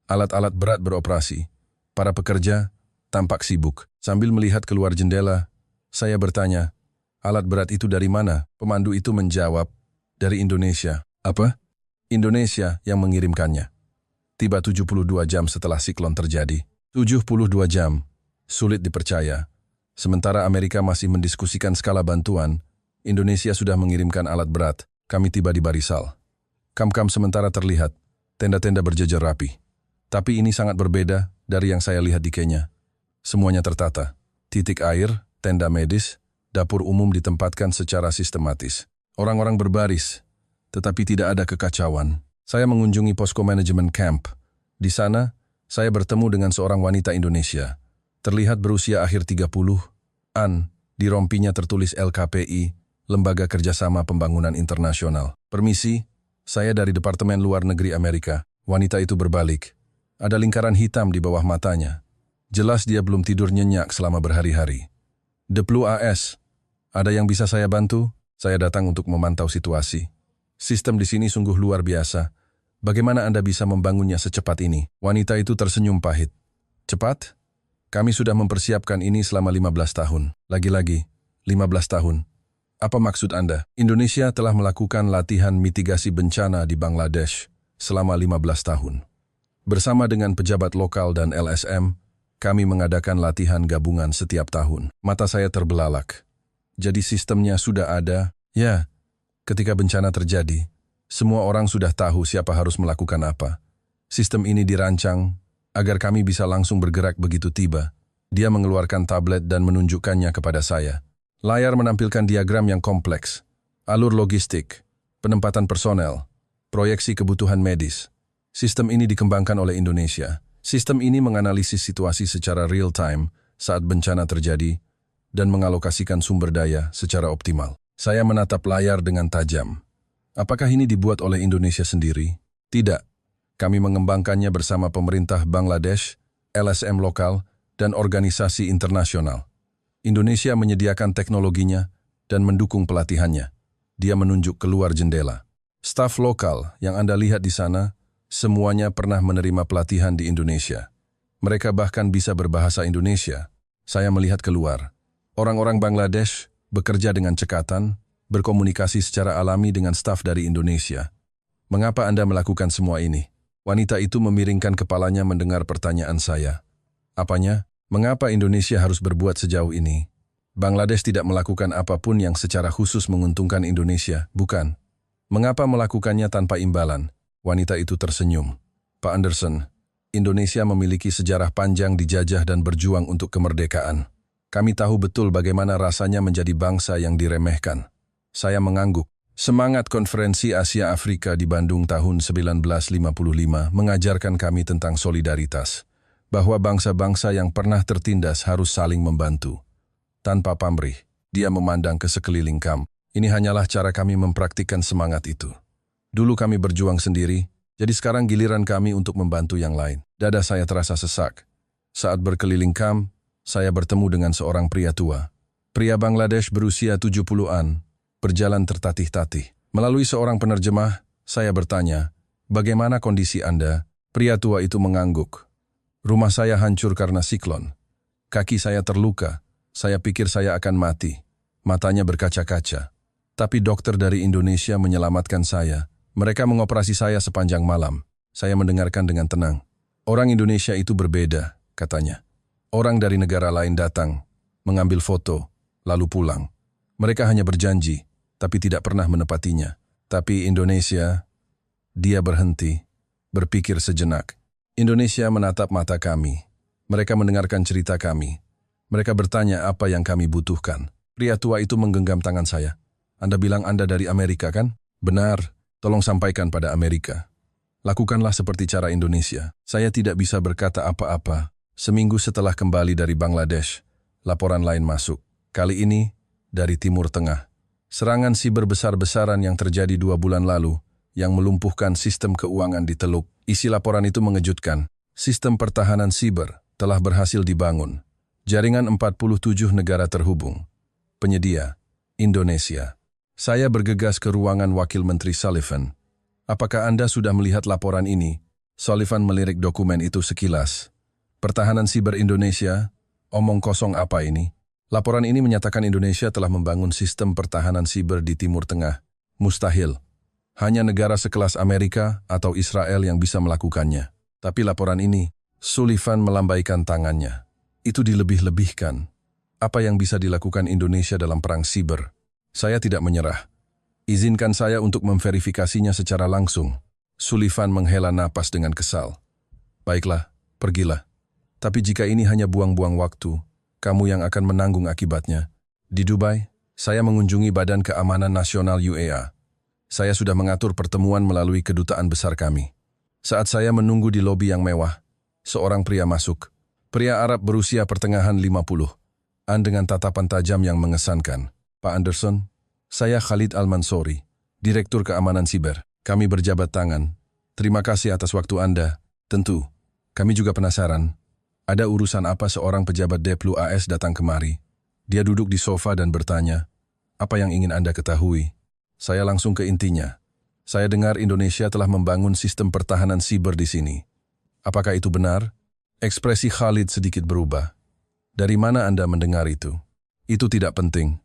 Alat-alat berat beroperasi. Para pekerja tampak sibuk. Sambil melihat keluar jendela, saya bertanya, alat berat itu dari mana? Pemandu itu menjawab, dari Indonesia. Apa? Indonesia yang mengirimkannya. Tiba 72 jam setelah siklon terjadi. 72 jam. Sulit dipercaya. Sementara Amerika masih mendiskusikan skala bantuan, Indonesia sudah mengirimkan alat berat. Kami tiba di Barisal. Kamp-kamp sementara terlihat, tenda-tenda berjejer rapi. Tapi ini sangat berbeda dari yang saya lihat di Kenya. Semuanya tertata. Titik air, tenda medis, dapur umum ditempatkan secara sistematis. Orang-orang berbaris, tetapi tidak ada kekacauan. Saya mengunjungi posko manajemen camp. Di sana, saya bertemu dengan seorang wanita Indonesia. Terlihat berusia akhir 30-an, di rompinya tertulis LKPI, Lembaga Kerjasama Pembangunan Internasional. Permisi, saya dari Departemen Luar Negeri Amerika. Wanita itu berbalik. Ada lingkaran hitam di bawah matanya. Jelas dia belum tidur nyenyak selama berhari-hari. Deplu AS, ada yang bisa saya bantu? Saya datang untuk memantau situasi. Sistem di sini sungguh luar biasa. Bagaimana Anda bisa membangunnya secepat ini? Wanita itu tersenyum pahit. Cepat? Kami sudah mempersiapkan ini selama 15 tahun. Lagi-lagi, 15 tahun. Apa maksud Anda? Indonesia telah melakukan latihan mitigasi bencana di Bangladesh selama 15 tahun. Bersama dengan pejabat lokal dan LSM, kami mengadakan latihan gabungan setiap tahun. Mata saya terbelalak. Jadi sistemnya sudah ada? Ya, ketika bencana terjadi, semua orang sudah tahu siapa harus melakukan apa. Sistem ini dirancang agar kami bisa langsung bergerak begitu tiba. Dia mengeluarkan tablet dan menunjukkannya kepada saya. Layar menampilkan diagram yang kompleks, alur logistik, penempatan personel, proyeksi kebutuhan medis. Sistem ini dikembangkan oleh Indonesia. Sistem ini menganalisis situasi secara real-time saat bencana terjadi dan mengalokasikan sumber daya secara optimal. Saya menatap layar dengan tajam. Apakah ini dibuat oleh Indonesia sendiri? Tidak. Kami mengembangkannya bersama pemerintah Bangladesh, LSM lokal, dan organisasi internasional. Indonesia menyediakan teknologinya, dan mendukung pelatihannya. Dia menunjuk keluar jendela. Staf lokal yang Anda lihat di sana, semuanya pernah menerima pelatihan di Indonesia. Mereka bahkan bisa berbahasa Indonesia. Saya melihat keluar. Orang-orang Bangladesh bekerja dengan cekatan, berkomunikasi secara alami dengan staf dari Indonesia. Mengapa Anda melakukan semua ini? Wanita itu memiringkan kepalanya mendengar pertanyaan saya. Apanya? Mengapa Indonesia harus berbuat sejauh ini? Bangladesh tidak melakukan apapun yang secara khusus menguntungkan Indonesia, bukan? Mengapa melakukannya tanpa imbalan? Wanita itu tersenyum. Pak Anderson, Indonesia memiliki sejarah panjang dijajah dan berjuang untuk kemerdekaan. Kami tahu betul bagaimana rasanya menjadi bangsa yang diremehkan. Saya mengangguk. Semangat Konferensi Asia Afrika di Bandung tahun 1955 mengajarkan kami tentang solidaritas, bahwa bangsa-bangsa yang pernah tertindas harus saling membantu. Tanpa pamrih, dia memandang ke sekeliling kamp. Ini hanyalah cara kami mempraktikkan semangat itu. Dulu kami berjuang sendiri, jadi sekarang giliran kami untuk membantu yang lain. Dada saya terasa sesak. Saat berkeliling kamp, saya bertemu dengan seorang pria tua. Pria Bangladesh berusia 70-an, berjalan tertatih-tatih. Melalui seorang penerjemah, saya bertanya, "Bagaimana kondisi Anda?" Pria tua itu mengangguk. "Rumah saya hancur karena siklon. Kaki saya terluka. Saya pikir saya akan mati." Matanya berkaca-kaca. Tapi dokter dari Indonesia menyelamatkan saya. Mereka mengoperasi saya sepanjang malam. Saya mendengarkan dengan tenang. "Orang Indonesia itu berbeda," katanya. "Orang dari negara lain datang, mengambil foto, lalu pulang. Mereka hanya berjanji, tapi tidak pernah menepatinya. Tapi Indonesia..." Dia berhenti, berpikir sejenak. Indonesia menatap mata kami. Mereka mendengarkan cerita kami. Mereka bertanya apa yang kami butuhkan. Pria tua itu menggenggam tangan saya. "Anda bilang Anda dari Amerika, kan?" "Benar, tolong sampaikan pada Amerika. Lakukanlah seperti cara Indonesia." Saya tidak bisa berkata apa-apa. Seminggu setelah kembali dari Bangladesh, laporan lain masuk. Kali ini, dari Timur Tengah. Serangan siber besar-besaran yang terjadi 2 bulan lalu, yang melumpuhkan sistem keuangan di Teluk. Isi laporan itu mengejutkan. Sistem pertahanan siber telah berhasil dibangun. Jaringan 47 negara terhubung. Penyedia, Indonesia. Saya bergegas ke ruangan Wakil Menteri Sullivan. "Apakah Anda sudah melihat laporan ini?" Sullivan melirik dokumen itu sekilas. "Pertahanan siber Indonesia? Omong kosong apa ini?" Laporan ini menyatakan Indonesia telah membangun sistem pertahanan siber di Timur Tengah. Mustahil. Hanya negara sekelas Amerika atau Israel yang bisa melakukannya. Tapi laporan ini, Sullivan melambaikan tangannya. Itu dilebih-lebihkan. Apa yang bisa dilakukan Indonesia dalam perang siber? Saya tidak menyerah. Izinkan saya untuk memverifikasinya secara langsung. Sullivan menghela napas dengan kesal. "Baiklah, pergilah. Tapi jika ini hanya buang-buang waktu, kamu yang akan menanggung akibatnya." Di Dubai, saya mengunjungi Badan Keamanan Nasional UEA. Saya sudah mengatur pertemuan melalui kedutaan besar kami. Saat saya menunggu di lobi yang mewah, seorang pria masuk. Pria Arab berusia pertengahan 50-an dengan tatapan tajam yang mengesankan. "Pak Anderson, saya Khalid Al-Mansori, Direktur Keamanan Siber. Kami berjabat tangan. Terima kasih atas waktu Anda. Tentu, kami juga penasaran. Ada urusan apa seorang pejabat Deplu AS datang kemari?" Dia duduk di sofa dan bertanya, "Apa yang ingin Anda ketahui?" Saya langsung ke intinya. "Saya dengar Indonesia telah membangun sistem pertahanan siber di sini. Apakah itu benar?" Ekspresi Khalid sedikit berubah. "Dari mana Anda mendengar itu?" "Itu tidak penting.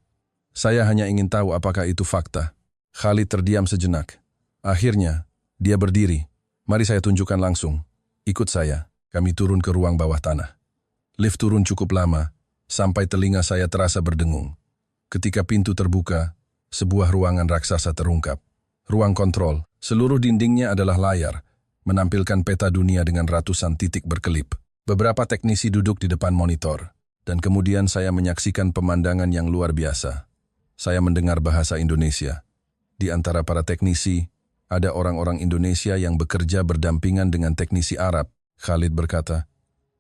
Saya hanya ingin tahu apakah itu fakta." Khalid terdiam sejenak. Akhirnya, dia berdiri. "Mari saya tunjukkan langsung. Ikut saya." Kami turun ke ruang bawah tanah. Lift turun cukup lama, sampai telinga saya terasa berdengung. Ketika pintu terbuka, sebuah ruangan raksasa terungkap. Ruang kontrol, seluruh dindingnya adalah layar, menampilkan peta dunia dengan ratusan titik berkelip. Beberapa teknisi duduk di depan monitor, dan kemudian saya menyaksikan pemandangan yang luar biasa. Saya mendengar bahasa Indonesia. Di antara para teknisi, ada orang-orang Indonesia yang bekerja berdampingan dengan teknisi Arab. Khalid berkata,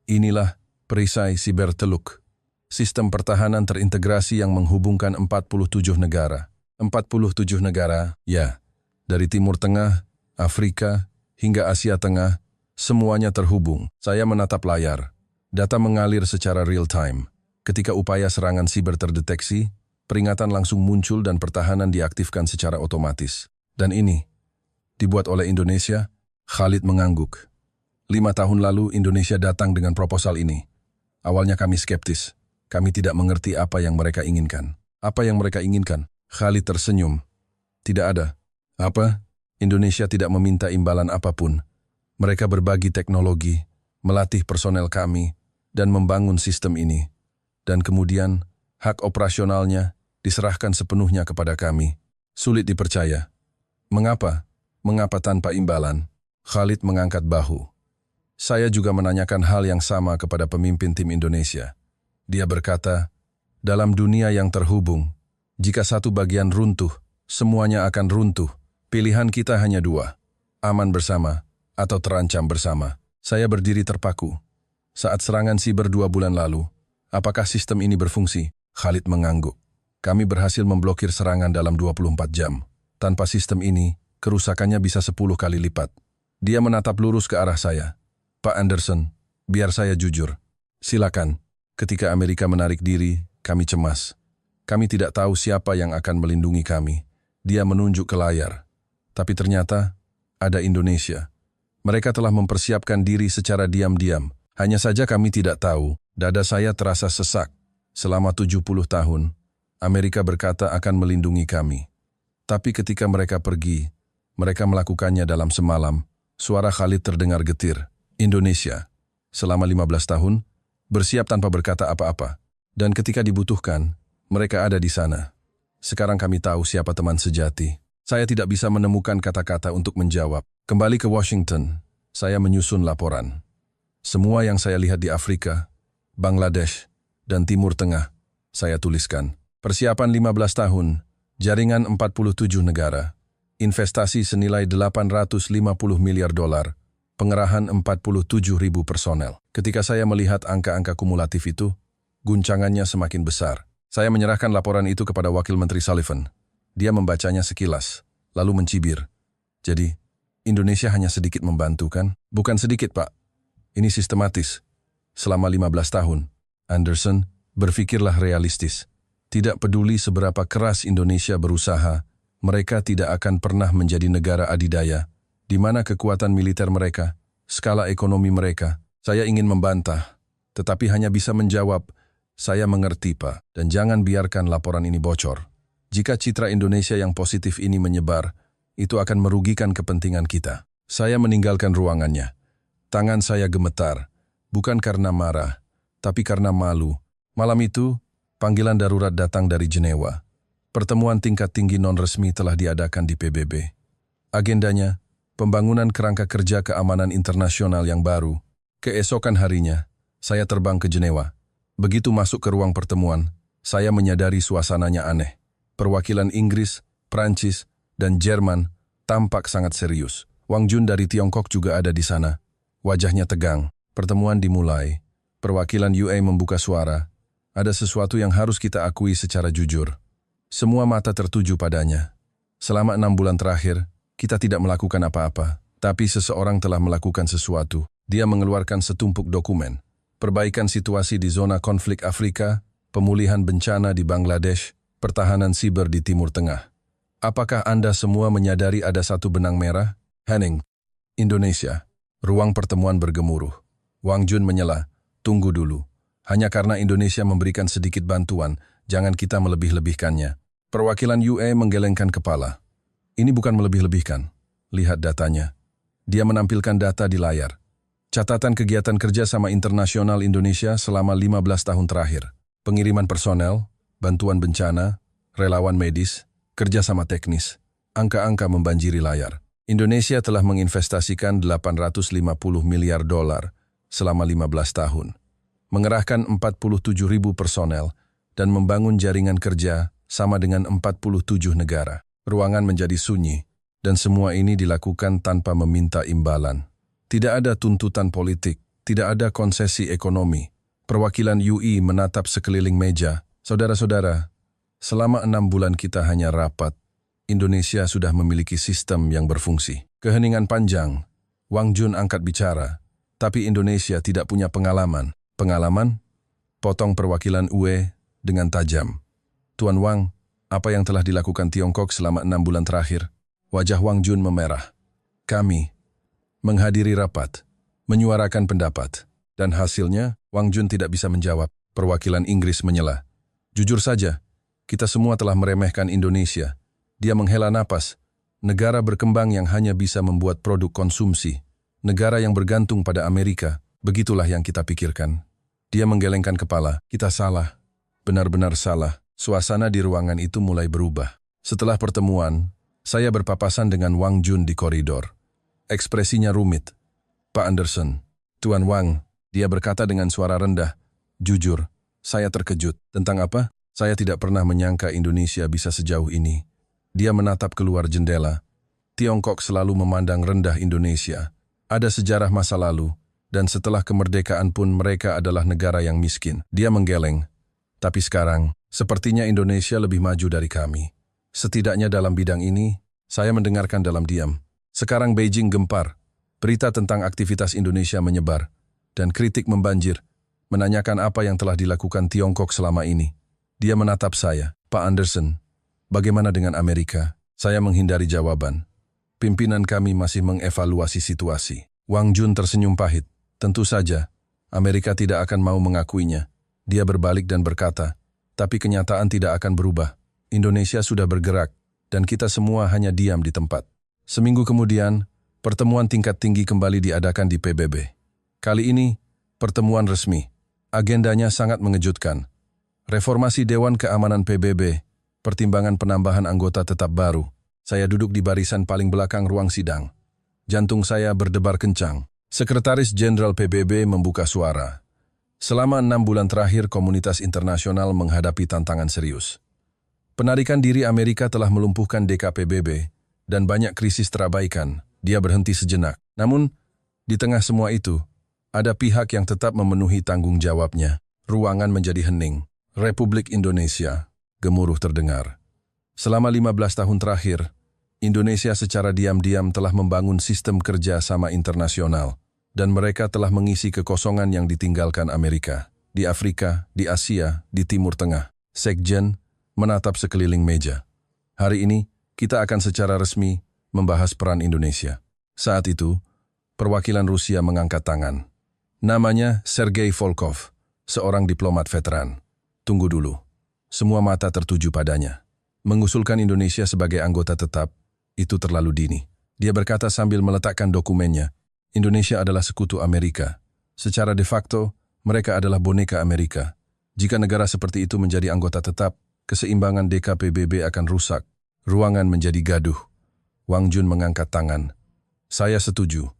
"Inilah perisai siber Teluk, sistem pertahanan terintegrasi yang menghubungkan 47 negara. 47 negara, ya, dari Timur Tengah, Afrika, hingga Asia Tengah, semuanya terhubung." Saya menatap layar. Data mengalir secara real time. Ketika upaya serangan siber terdeteksi, peringatan langsung muncul dan pertahanan diaktifkan secara otomatis. Dan ini dibuat oleh Indonesia. Khalid mengangguk. 5 tahun lalu Indonesia datang dengan proposal ini. Awalnya kami skeptis. Kami tidak mengerti apa yang mereka inginkan. Apa yang mereka inginkan? Khalid tersenyum. Tidak ada. Apa? Indonesia tidak meminta imbalan apapun. Mereka berbagi teknologi, melatih personel kami, dan membangun sistem ini. Dan kemudian, hak operasionalnya diserahkan sepenuhnya kepada kami. Sulit dipercaya. Mengapa? Mengapa tanpa imbalan? Khalid mengangkat bahu. Saya juga menanyakan hal yang sama kepada pemimpin tim Indonesia. Dia berkata, dalam dunia yang terhubung, jika satu bagian runtuh, semuanya akan runtuh. Pilihan kita hanya 2, aman bersama atau terancam bersama. Saya berdiri terpaku. Saat serangan siber 2 bulan lalu, apakah sistem ini berfungsi? Khalid mengangguk. Kami berhasil memblokir serangan dalam 24 jam. Tanpa sistem ini, kerusakannya bisa 10 kali lipat. Dia menatap lurus ke arah saya. Pak Anderson, biar saya jujur. Silakan. Ketika Amerika menarik diri, kami cemas. Kami tidak tahu siapa yang akan melindungi kami. Dia menunjuk ke layar. Tapi ternyata, ada Indonesia. Mereka telah mempersiapkan diri secara diam-diam. Hanya saja kami tidak tahu. Dada saya terasa sesak. Selama 70 tahun, Amerika berkata akan melindungi kami. Tapi ketika mereka pergi, mereka melakukannya dalam semalam. Suara Khalid terdengar getir. Indonesia, selama 15 tahun, bersiap tanpa berkata apa-apa. Dan ketika dibutuhkan, mereka ada di sana. Sekarang kami tahu siapa teman sejati. Saya tidak bisa menemukan kata-kata untuk menjawab. Kembali ke Washington, saya menyusun laporan. Semua yang saya lihat di Afrika, Bangladesh, dan Timur Tengah, saya tuliskan. Persiapan 15 tahun, jaringan 47 negara, investasi senilai 850 miliar dolar, pengerahan 47.000 personel. Ketika saya melihat angka-angka kumulatif itu, guncangannya semakin besar. Saya menyerahkan laporan itu kepada Wakil Menteri Sullivan. Dia membacanya sekilas, lalu mencibir. Jadi, Indonesia hanya sedikit membantu kan? Bukan sedikit, Pak. Ini sistematis. Selama 15 tahun, Anderson, berpikirlah realistis. Tidak peduli seberapa keras Indonesia berusaha, mereka tidak akan pernah menjadi negara adidaya, di mana kekuatan militer mereka, skala ekonomi mereka. Saya ingin membantah, tetapi hanya bisa menjawab, saya mengerti, Pak, dan jangan biarkan laporan ini bocor. Jika citra Indonesia yang positif ini menyebar, itu akan merugikan kepentingan kita. Saya meninggalkan ruangannya. Tangan saya gemetar, bukan karena marah, tapi karena malu. Malam itu, panggilan darurat datang dari Jenewa. Pertemuan tingkat tinggi non-resmi telah diadakan di PBB. Agendanya, pembangunan kerangka kerja keamanan internasional yang baru. Keesokan harinya, saya terbang ke Jenewa. Begitu masuk ke ruang pertemuan, saya menyadari suasananya aneh. Perwakilan Inggris, Prancis, dan Jerman tampak sangat serius. Wang Jun dari Tiongkok juga ada di sana. Wajahnya tegang. Pertemuan dimulai. Perwakilan UA membuka suara. Ada sesuatu yang harus kita akui secara jujur. Semua mata tertuju padanya. Selama 6 bulan terakhir, kita tidak melakukan apa-apa. Tapi seseorang telah melakukan sesuatu. Dia mengeluarkan setumpuk dokumen. Perbaikan situasi di zona konflik Afrika, pemulihan bencana di Bangladesh, pertahanan siber di Timur Tengah. Apakah Anda semua menyadari ada satu benang merah? Henning, Indonesia. Ruang pertemuan bergemuruh. Wang Jun menyela, tunggu dulu. Hanya karena Indonesia memberikan sedikit bantuan, jangan kita melebih-lebihkannya. Perwakilan UA menggelengkan kepala. Ini bukan melebih-lebihkan. Lihat datanya. Dia menampilkan data di layar. Catatan kegiatan kerjasama internasional Indonesia selama 15 tahun terakhir. Pengiriman personel, bantuan bencana, relawan medis, kerjasama teknis. Angka-angka membanjiri layar. Indonesia telah menginvestasikan 850 miliar dolar selama 15 tahun. Mengerahkan 47.000 personel dan membangun jaringan kerja sama dengan 47 negara. Ruangan menjadi sunyi dan semua ini dilakukan tanpa meminta imbalan. Tidak ada tuntutan politik, tidak ada konsesi ekonomi. Perwakilan UI menatap sekeliling meja. Saudara-saudara, selama 6 bulan kita hanya rapat. Indonesia sudah memiliki sistem yang berfungsi. Keheningan panjang. Wang Jun angkat bicara. Tapi Indonesia tidak punya pengalaman. Pengalaman? Potong perwakilan UE dengan tajam. Tuan Wang, apa yang telah dilakukan Tiongkok selama 6 bulan terakhir? Wajah Wang Jun memerah. Kami menghadiri rapat, menyuarakan pendapat, dan hasilnya Wang Jun tidak bisa menjawab. Perwakilan Inggris menyela. Jujur saja, kita semua telah meremehkan Indonesia. Dia menghela napas. Negara berkembang yang hanya bisa membuat produk konsumsi. Negara yang bergantung pada Amerika. Begitulah yang kita pikirkan. Dia menggelengkan kepala. Kita salah. Benar-benar salah. Suasana di ruangan itu mulai berubah. Setelah pertemuan, saya berpapasan dengan Wang Jun di koridor. Ekspresinya rumit. Pak Anderson, Tuan Wang, dia berkata dengan suara rendah. Jujur, saya terkejut. Tentang apa? Saya tidak pernah menyangka Indonesia bisa sejauh ini. Dia menatap keluar jendela. Tiongkok selalu memandang rendah Indonesia. Ada sejarah masa lalu, dan setelah kemerdekaan pun mereka adalah negara yang miskin. Dia menggeleng. Tapi sekarang, sepertinya Indonesia lebih maju dari kami. Setidaknya dalam bidang ini, saya mendengarkan dalam diam. Sekarang Beijing gempar. Berita tentang aktivitas Indonesia menyebar, dan kritik membanjir. Menanyakan apa yang telah dilakukan Tiongkok selama ini. Dia menatap saya. Pak Anderson, bagaimana dengan Amerika? Saya menghindari jawaban. Pimpinan kami masih mengevaluasi situasi. Wang Jun tersenyum pahit. Tentu saja, Amerika tidak akan mau mengakuinya. Dia berbalik dan berkata, tapi kenyataan tidak akan berubah. Indonesia sudah bergerak, dan kita semua hanya diam di tempat. Seminggu kemudian, pertemuan tingkat tinggi kembali diadakan di PBB. Kali ini, pertemuan resmi. Agendanya sangat mengejutkan. Reformasi Dewan Keamanan PBB, pertimbangan penambahan anggota tetap baru. Saya duduk di barisan paling belakang ruang sidang. Jantung saya berdebar kencang. Sekretaris Jenderal PBB membuka suara. Selama 6 bulan terakhir, komunitas internasional menghadapi tantangan serius. Penarikan diri Amerika telah melumpuhkan DKPBB, dan banyak krisis terabaikan. Dia berhenti sejenak. Namun, di tengah semua itu, ada pihak yang tetap memenuhi tanggung jawabnya. Ruangan menjadi hening. Republik Indonesia, gemuruh terdengar. Selama 15 tahun terakhir, Indonesia secara diam-diam telah membangun sistem kerja sama internasional, dan mereka telah mengisi kekosongan yang ditinggalkan Amerika, di Afrika, di Asia, di Timur Tengah. Sekjen menatap sekeliling meja. Hari ini, kita akan secara resmi membahas peran Indonesia. Saat itu, perwakilan Rusia mengangkat tangan. Namanya Sergei Volkov, seorang diplomat veteran. Tunggu dulu. Semua mata tertuju padanya. Mengusulkan Indonesia sebagai anggota tetap, itu terlalu dini. Dia berkata sambil meletakkan dokumennya, Indonesia adalah sekutu Amerika. Secara de facto, mereka adalah boneka Amerika. Jika negara seperti itu menjadi anggota tetap, keseimbangan DKPBB akan rusak. Ruangan menjadi gaduh. Wang Jun mengangkat tangan. Saya setuju.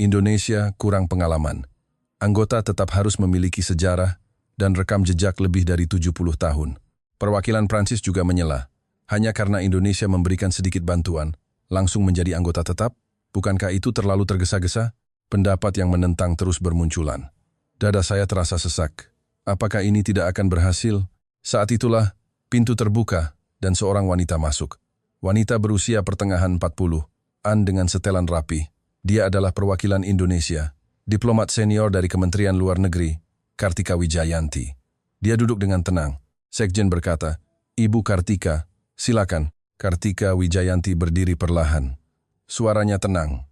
Indonesia kurang pengalaman. Anggota tetap harus memiliki sejarah dan rekam jejak lebih dari 70 tahun. Perwakilan Prancis juga menyela. Hanya karena Indonesia memberikan sedikit bantuan, langsung menjadi anggota tetap? Bukankah itu terlalu tergesa-gesa? Pendapat yang menentang terus bermunculan. Dada saya terasa sesak. Apakah ini tidak akan berhasil? Saat itulah, pintu terbuka dan seorang wanita masuk. Wanita berusia pertengahan 40-an dengan setelan rapi. Dia adalah perwakilan Indonesia. Diplomat senior dari Kementerian Luar Negeri, Kartika Wijayanti. Dia duduk dengan tenang. Sekjen berkata, Ibu Kartika, silakan. Kartika Wijayanti berdiri perlahan. Suaranya tenang.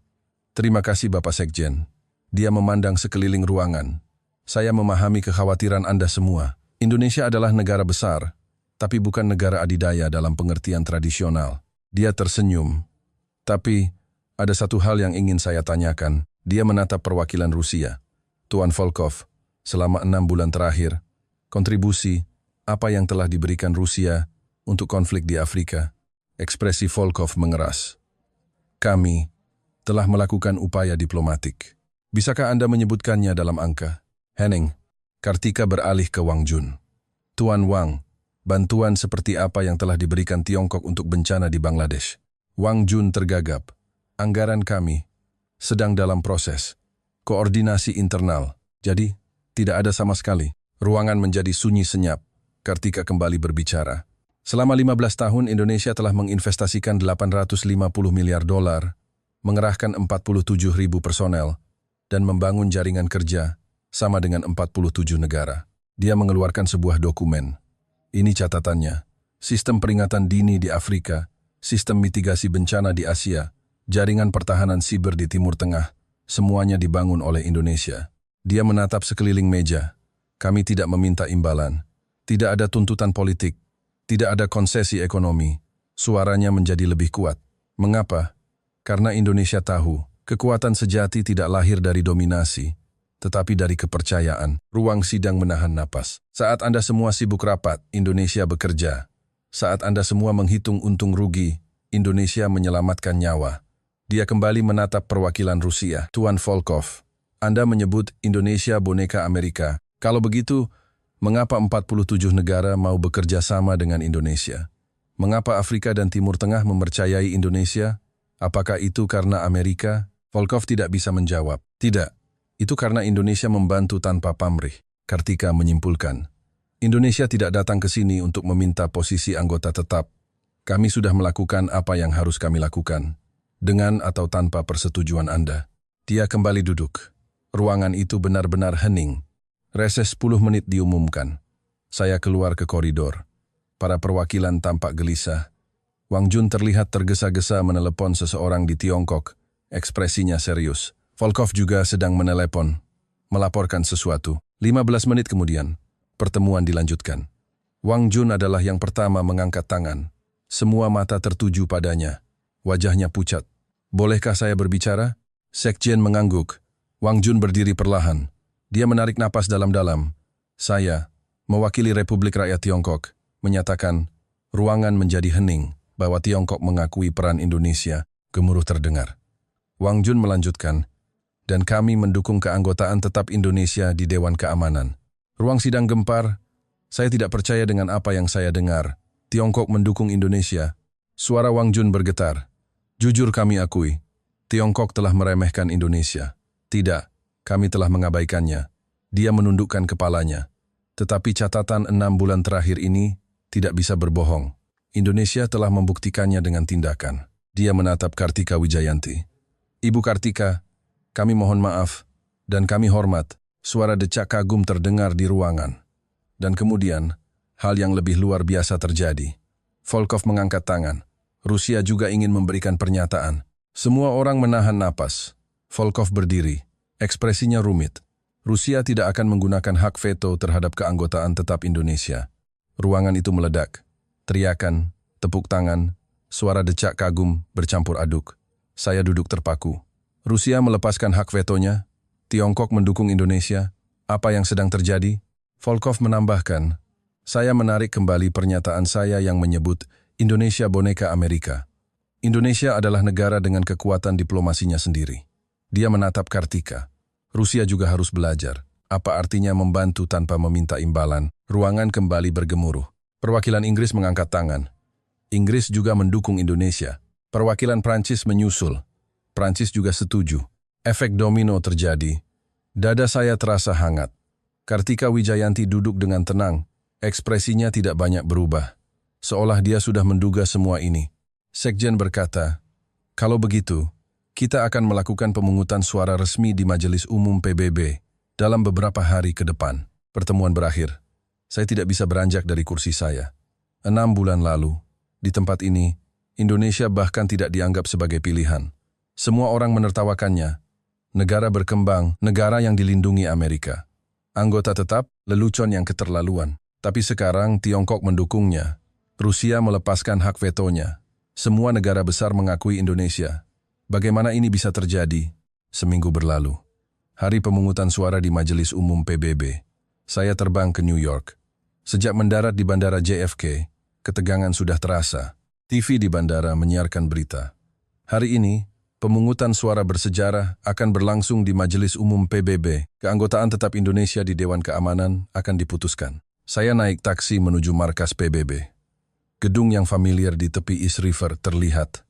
Terima kasih Bapak Sekjen. Dia memandang sekeliling ruangan. Saya memahami kekhawatiran Anda semua. Indonesia adalah negara besar, tapi bukan negara adidaya dalam pengertian tradisional. Dia tersenyum. Tapi, ada satu hal yang ingin saya tanyakan. Dia menatap perwakilan Rusia. Tuan Volkov, selama 6 bulan terakhir, kontribusi apa yang telah diberikan Rusia untuk konflik di Afrika? Ekspresi Volkov mengeras. Kami telah melakukan upaya diplomatik. Bisakah Anda menyebutkannya dalam angka? Henning, Kartika beralih ke Wang Jun. Tuan Wang, bantuan seperti apa yang telah diberikan Tiongkok untuk bencana di Bangladesh? Wang Jun tergagap. Anggaran kami sedang dalam proses koordinasi internal. Jadi, tidak ada sama sekali. Ruangan menjadi sunyi senyap. Kartika kembali berbicara. Selama 15 tahun Indonesia telah menginvestasikan 850 miliar dolar, mengerahkan 47.000 personel, dan membangun jaringan kerja sama dengan 47 negara. Dia mengeluarkan sebuah dokumen. Ini catatannya. sistem peringatan dini di Afrika, sistem mitigasi bencana di Asia, jaringan pertahanan siber di Timur Tengah, semuanya dibangun oleh Indonesia. Dia menatap sekeliling meja. Kami tidak meminta imbalan. Tidak ada tuntutan politik. Tidak ada konsesi ekonomi. Suaranya menjadi lebih kuat. Mengapa? Karena Indonesia tahu, kekuatan sejati tidak lahir dari dominasi, tetapi dari kepercayaan. Ruang sidang menahan napas. Saat Anda semua sibuk rapat, Indonesia bekerja. Saat Anda semua menghitung untung rugi, Indonesia menyelamatkan nyawa. Dia kembali menatap perwakilan Rusia. Tuan Volkov, Anda menyebut Indonesia boneka Amerika. Kalau begitu, mengapa 47 negara mau bekerja sama dengan Indonesia? Mengapa Afrika dan Timur Tengah mempercayai Indonesia? Apakah itu karena Amerika? Volkov tidak bisa menjawab. Tidak, itu karena Indonesia membantu tanpa pamrih. Kartika menyimpulkan. Indonesia tidak datang ke sini untuk meminta posisi anggota tetap. Kami sudah melakukan apa yang harus kami lakukan, dengan atau tanpa persetujuan Anda. Dia kembali duduk. Ruangan itu benar-benar hening. Reses 10 menit diumumkan. Saya keluar ke koridor. Para perwakilan tampak gelisah. Wang Jun terlihat tergesa-gesa menelepon seseorang di Tiongkok. Ekspresinya serius. Volkov juga sedang menelepon, melaporkan sesuatu. 15 menit kemudian, pertemuan dilanjutkan. Wang Jun adalah yang pertama mengangkat tangan. Semua mata tertuju padanya. Wajahnya pucat. Bolehkah saya berbicara? Sekjen mengangguk. Wang Jun berdiri perlahan. Dia menarik napas dalam-dalam. Saya, mewakili Republik Rakyat Tiongkok, menyatakan ruangan menjadi hening bahwa Tiongkok mengakui peran Indonesia. Gemuruh terdengar. Wang Jun melanjutkan, dan kami mendukung keanggotaan tetap Indonesia di Dewan Keamanan. Ruang sidang gempar. Saya tidak percaya dengan apa yang saya dengar. Tiongkok mendukung Indonesia. Suara Wang Jun bergetar. Jujur kami akui, Tiongkok telah meremehkan Indonesia. Tidak, kami telah mengabaikannya. Dia menundukkan kepalanya. Tetapi catatan 6 bulan terakhir ini tidak bisa berbohong. Indonesia telah membuktikannya dengan tindakan. Dia menatap Kartika Wijayanti. Ibu Kartika, kami mohon maaf, dan kami hormat. Suara decak kagum terdengar di ruangan. Dan kemudian, hal yang lebih luar biasa terjadi. Volkov mengangkat tangan. Rusia juga ingin memberikan pernyataan. Semua orang menahan napas. Volkov berdiri. Ekspresinya rumit. Rusia tidak akan menggunakan hak veto terhadap keanggotaan tetap Indonesia. Ruangan itu meledak. Teriakan, tepuk tangan, suara decak kagum bercampur aduk. Saya duduk terpaku. Rusia melepaskan hak vetonya. Tiongkok mendukung Indonesia. Apa yang sedang terjadi? Volkov menambahkan, saya menarik kembali pernyataan saya yang menyebut Indonesia boneka Amerika. Indonesia adalah negara dengan kekuatan diplomasinya sendiri. Dia menatap Kartika. Rusia juga harus belajar. Apa artinya membantu tanpa meminta imbalan? Ruangan kembali bergemuruh. Perwakilan Inggris mengangkat tangan. Inggris juga mendukung Indonesia. Perwakilan Prancis menyusul. Prancis juga setuju. Efek domino terjadi. Dada saya terasa hangat. Kartika Wijayanti duduk dengan tenang. Ekspresinya tidak banyak berubah. Seolah dia sudah menduga semua ini. Sekjen berkata, kalau begitu, kita akan melakukan pemungutan suara resmi di Majelis Umum PBB dalam beberapa hari ke depan. Pertemuan berakhir. Saya tidak bisa beranjak dari kursi saya. 6 bulan lalu, di tempat ini, Indonesia bahkan tidak dianggap sebagai pilihan. Semua orang menertawakannya. Negara berkembang, negara yang dilindungi Amerika. Anggota tetap, lelucon yang keterlaluan. Tapi sekarang Tiongkok mendukungnya. Rusia melepaskan hak vetonya. Semua negara besar mengakui Indonesia. Bagaimana ini bisa terjadi? Seminggu berlalu. Hari pemungutan suara di Majelis Umum PBB. Saya terbang ke New York. Sejak mendarat di Bandara JFK, ketegangan sudah terasa. TV di bandara menyiarkan berita. Hari ini, pemungutan suara bersejarah akan berlangsung di Majelis Umum PBB. Keanggotaan tetap Indonesia di Dewan Keamanan akan diputuskan. Saya naik taksi menuju markas PBB. Gedung yang familiar di tepi East River terlihat.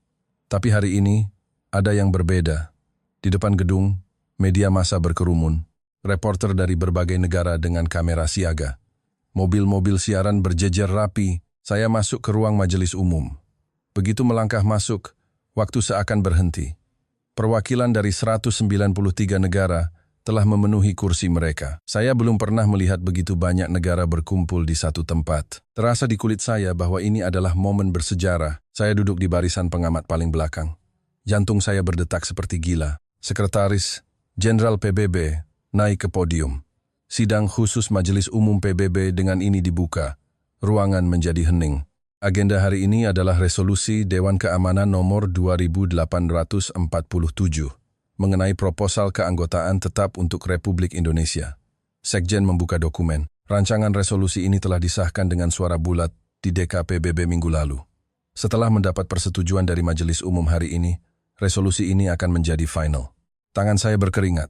Tapi hari ini, ada yang berbeda. Di depan gedung, media massa berkerumun. Reporter dari berbagai negara dengan kamera siaga. Mobil-mobil siaran berjejer rapi. Saya masuk ke ruang majelis umum. Begitu melangkah masuk, waktu seakan berhenti. Perwakilan dari 193 negara telah memenuhi kursi mereka. Saya belum pernah melihat begitu banyak negara berkumpul di satu tempat. Terasa di kulit saya bahwa ini adalah momen bersejarah. Saya duduk di barisan pengamat paling belakang. Jantung saya berdetak seperti gila. Sekretaris Jenderal PBB naik ke podium. Sidang khusus Majelis Umum PBB dengan ini dibuka. Ruangan menjadi hening. Agenda hari ini adalah resolusi Dewan Keamanan nomor 2847 mengenai proposal keanggotaan tetap untuk Republik Indonesia. Sekjen membuka dokumen. Rancangan resolusi ini telah disahkan dengan suara bulat di DKPBB minggu lalu. Setelah mendapat persetujuan dari Majelis Umum hari ini, resolusi ini akan menjadi final. Tangan saya berkeringat.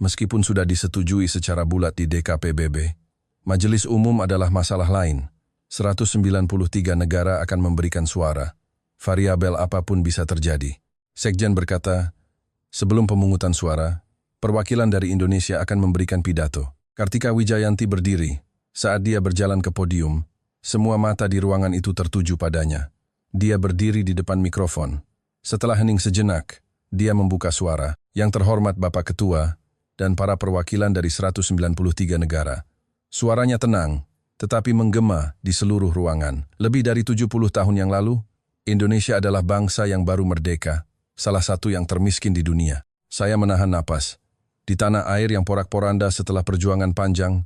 Meskipun sudah disetujui secara bulat di DKPBB, Majelis Umum adalah masalah lain. 193 negara akan memberikan suara. Variabel apapun bisa terjadi. Sekjen berkata, sebelum pemungutan suara, perwakilan dari Indonesia akan memberikan pidato. Kartika Wijayanti berdiri. Saat dia berjalan ke podium, semua mata di ruangan itu tertuju padanya. Dia berdiri di depan mikrofon. Setelah hening sejenak, dia membuka suara. Yang terhormat Bapak Ketua dan para perwakilan dari 193 negara. Suaranya tenang, tetapi menggema di seluruh ruangan. Lebih dari 70 tahun yang lalu, Indonesia adalah bangsa yang baru merdeka, salah satu yang termiskin di dunia. Saya menahan napas. Di tanah air yang porak-poranda setelah perjuangan panjang,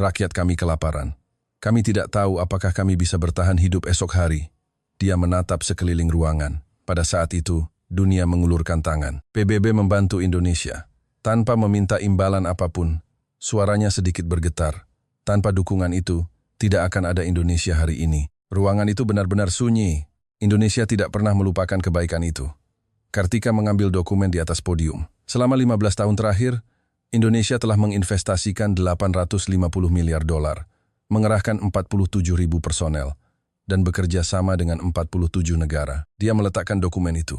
rakyat kami kelaparan. Kami tidak tahu apakah kami bisa bertahan hidup esok hari. Dia menatap sekeliling ruangan. Pada saat itu, dunia mengulurkan tangan. PBB membantu Indonesia. Tanpa meminta imbalan apapun, suaranya sedikit bergetar. Tanpa dukungan itu, tidak akan ada Indonesia hari ini. Ruangan itu benar-benar sunyi. Indonesia tidak pernah melupakan kebaikan itu. Kartika mengambil dokumen di atas podium. Selama 15 tahun terakhir, Indonesia telah menginvestasikan 850 miliar dolar, mengerahkan 47.000 personel, dan bekerja sama dengan 47 negara. Dia meletakkan dokumen itu.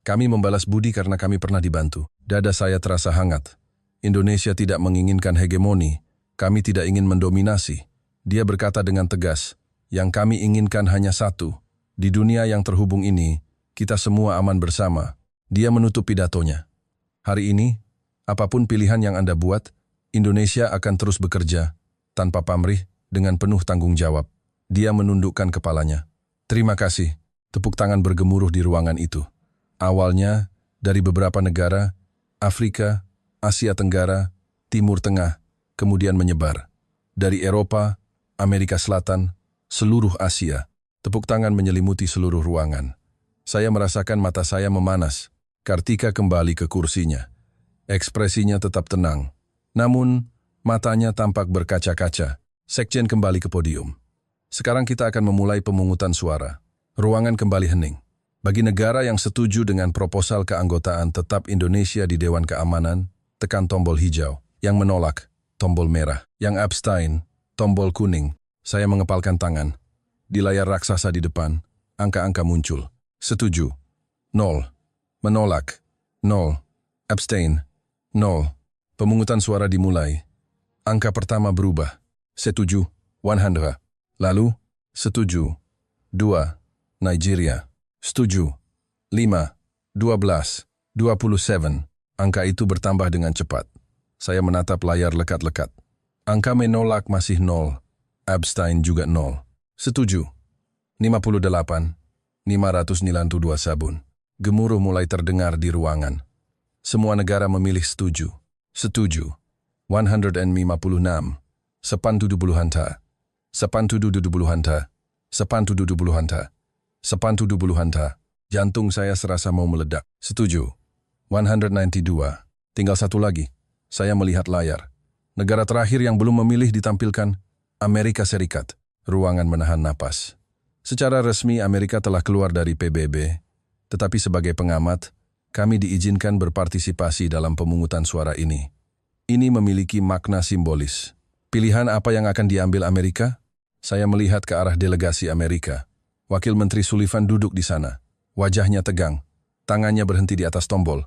Kami membalas budi karena kami pernah dibantu. Dada saya terasa hangat. Indonesia tidak menginginkan hegemoni. Kami tidak ingin mendominasi. Dia berkata dengan tegas, yang kami inginkan hanya satu. Di dunia yang terhubung ini, kita semua aman bersama. Dia menutup pidatonya. Hari ini, apapun pilihan yang Anda buat, Indonesia akan terus bekerja, tanpa pamrih, dengan penuh tanggung jawab. Dia menundukkan kepalanya. Terima kasih. Tepuk tangan bergemuruh di ruangan itu. Awalnya, dari beberapa negara, Afrika, Asia Tenggara, Timur Tengah, kemudian menyebar. Dari Eropa, Amerika Selatan, seluruh Asia. Tepuk tangan menyelimuti seluruh ruangan. Saya merasakan mata saya memanas. Kartika kembali ke kursinya. Ekspresinya tetap tenang. Namun, matanya tampak berkaca-kaca. Sekjen kembali ke podium. Sekarang kita akan memulai pemungutan suara. Ruangan kembali hening. Bagi negara yang setuju dengan proposal keanggotaan tetap Indonesia di Dewan Keamanan, tekan tombol hijau. Yang menolak, tombol merah. Yang abstain, tombol kuning. Saya mengepalkan tangan. Di layar raksasa di depan, angka-angka muncul. Setuju, 0. Menolak, 0. Abstain, 0. Pemungutan suara dimulai. Angka pertama berubah. Setuju, 100. Lalu, setuju, 2. Nigeria. Setuju. 5, 12, 27. Angka itu bertambah dengan cepat. Saya menatap layar lekat-lekat. Angka menolak masih 0. Abstain juga 0. Setuju. 58, 592 sabun. Gemuruh mulai terdengar di ruangan. Semua negara memilih setuju. Setuju. 156. Sepantudu hanta. Sepantudu hanta. Sepantudu hanta. Sepantudu hanta. Jantung saya serasa mau meledak. Setuju. 192. Tinggal satu lagi. Saya melihat layar. Negara terakhir yang belum memilih ditampilkan, Amerika Serikat. Ruangan menahan napas. Secara resmi Amerika telah keluar dari PBB, tetapi sebagai pengamat, kami diizinkan berpartisipasi dalam pemungutan suara ini. Ini memiliki makna simbolis. Pilihan apa yang akan diambil Amerika? Saya melihat ke arah delegasi Amerika. Wakil Menteri Sullivan duduk di sana. Wajahnya tegang. Tangannya berhenti di atas tombol.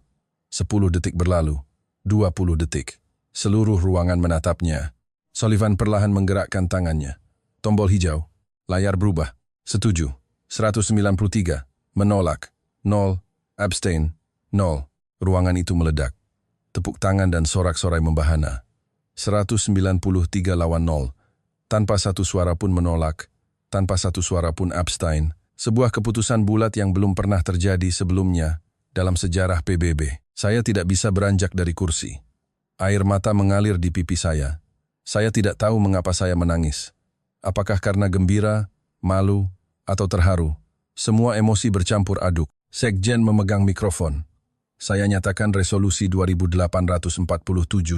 10 detik berlalu. 20 detik. Seluruh ruangan menatapnya. Sullivan perlahan menggerakkan tangannya. Tombol hijau. Layar berubah. Setuju. 193. Menolak. 0. Abstain. 0. Ruangan itu meledak. Tepuk tangan dan sorak-sorai membahana. 193 lawan 0. Tanpa satu suara pun menolak, tanpa satu suara pun abstain. Sebuah keputusan bulat yang belum pernah terjadi sebelumnya dalam sejarah PBB. Saya tidak bisa beranjak dari kursi. Air mata mengalir di pipi saya. Saya tidak tahu mengapa saya menangis. Apakah karena gembira, malu, atau terharu? Semua emosi bercampur aduk. Sekjen memegang mikrofon. Saya nyatakan resolusi 2847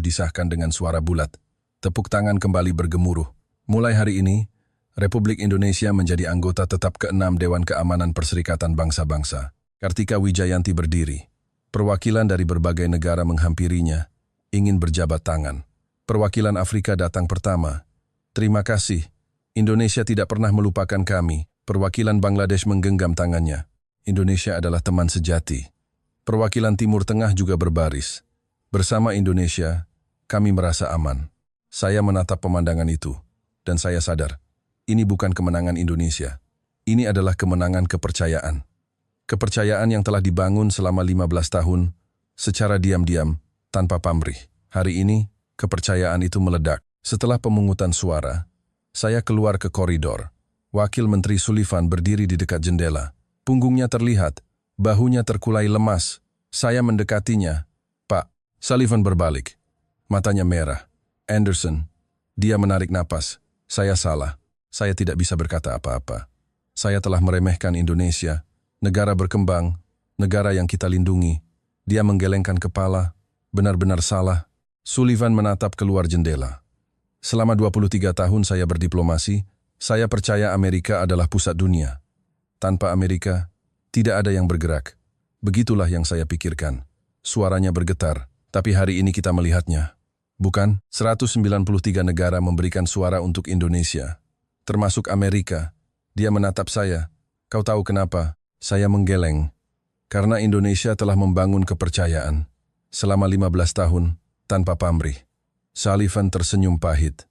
disahkan dengan suara bulat. Tepuk tangan kembali bergemuruh. Mulai hari ini, Republik Indonesia menjadi anggota tetap ke-6 Dewan Keamanan Perserikatan Bangsa-Bangsa. Kartika Wijayanti berdiri. Perwakilan dari berbagai negara menghampirinya, ingin berjabat tangan. Perwakilan Afrika datang pertama. Terima kasih. Indonesia tidak pernah melupakan kami. Perwakilan Bangladesh menggenggam tangannya. Indonesia adalah teman sejati. Perwakilan Timur Tengah juga berbaris. Bersama Indonesia, kami merasa aman. Saya menatap pemandangan itu, dan saya sadar, ini bukan kemenangan Indonesia. Ini adalah kemenangan kepercayaan. Kepercayaan yang telah dibangun selama 15 tahun, secara diam-diam, tanpa pamrih. Hari ini, kepercayaan itu meledak. Setelah pemungutan suara, saya keluar ke koridor. Wakil Menteri Sullivan berdiri di dekat jendela. Punggungnya terlihat, bahunya terkulai lemas. Saya mendekatinya. Pak, Sullivan berbalik. Matanya merah. Anderson. Dia menarik napas. Saya salah. Saya tidak bisa berkata apa-apa. Saya telah meremehkan Indonesia, negara berkembang, negara yang kita lindungi. Dia menggelengkan kepala. Benar-benar salah. Sullivan menatap keluar jendela. Selama 23 tahun saya berdiplomasi, saya percaya Amerika adalah pusat dunia. Tanpa Amerika, tidak ada yang bergerak. Begitulah yang saya pikirkan. Suaranya bergetar, tapi hari ini kita melihatnya. Bukan, 193 negara memberikan suara untuk Indonesia. Termasuk Amerika. Dia menatap saya. Kau tahu kenapa? Saya menggeleng. Karena Indonesia telah membangun kepercayaan. Selama 15 tahun, tanpa pamrih. Sullivan tersenyum pahit.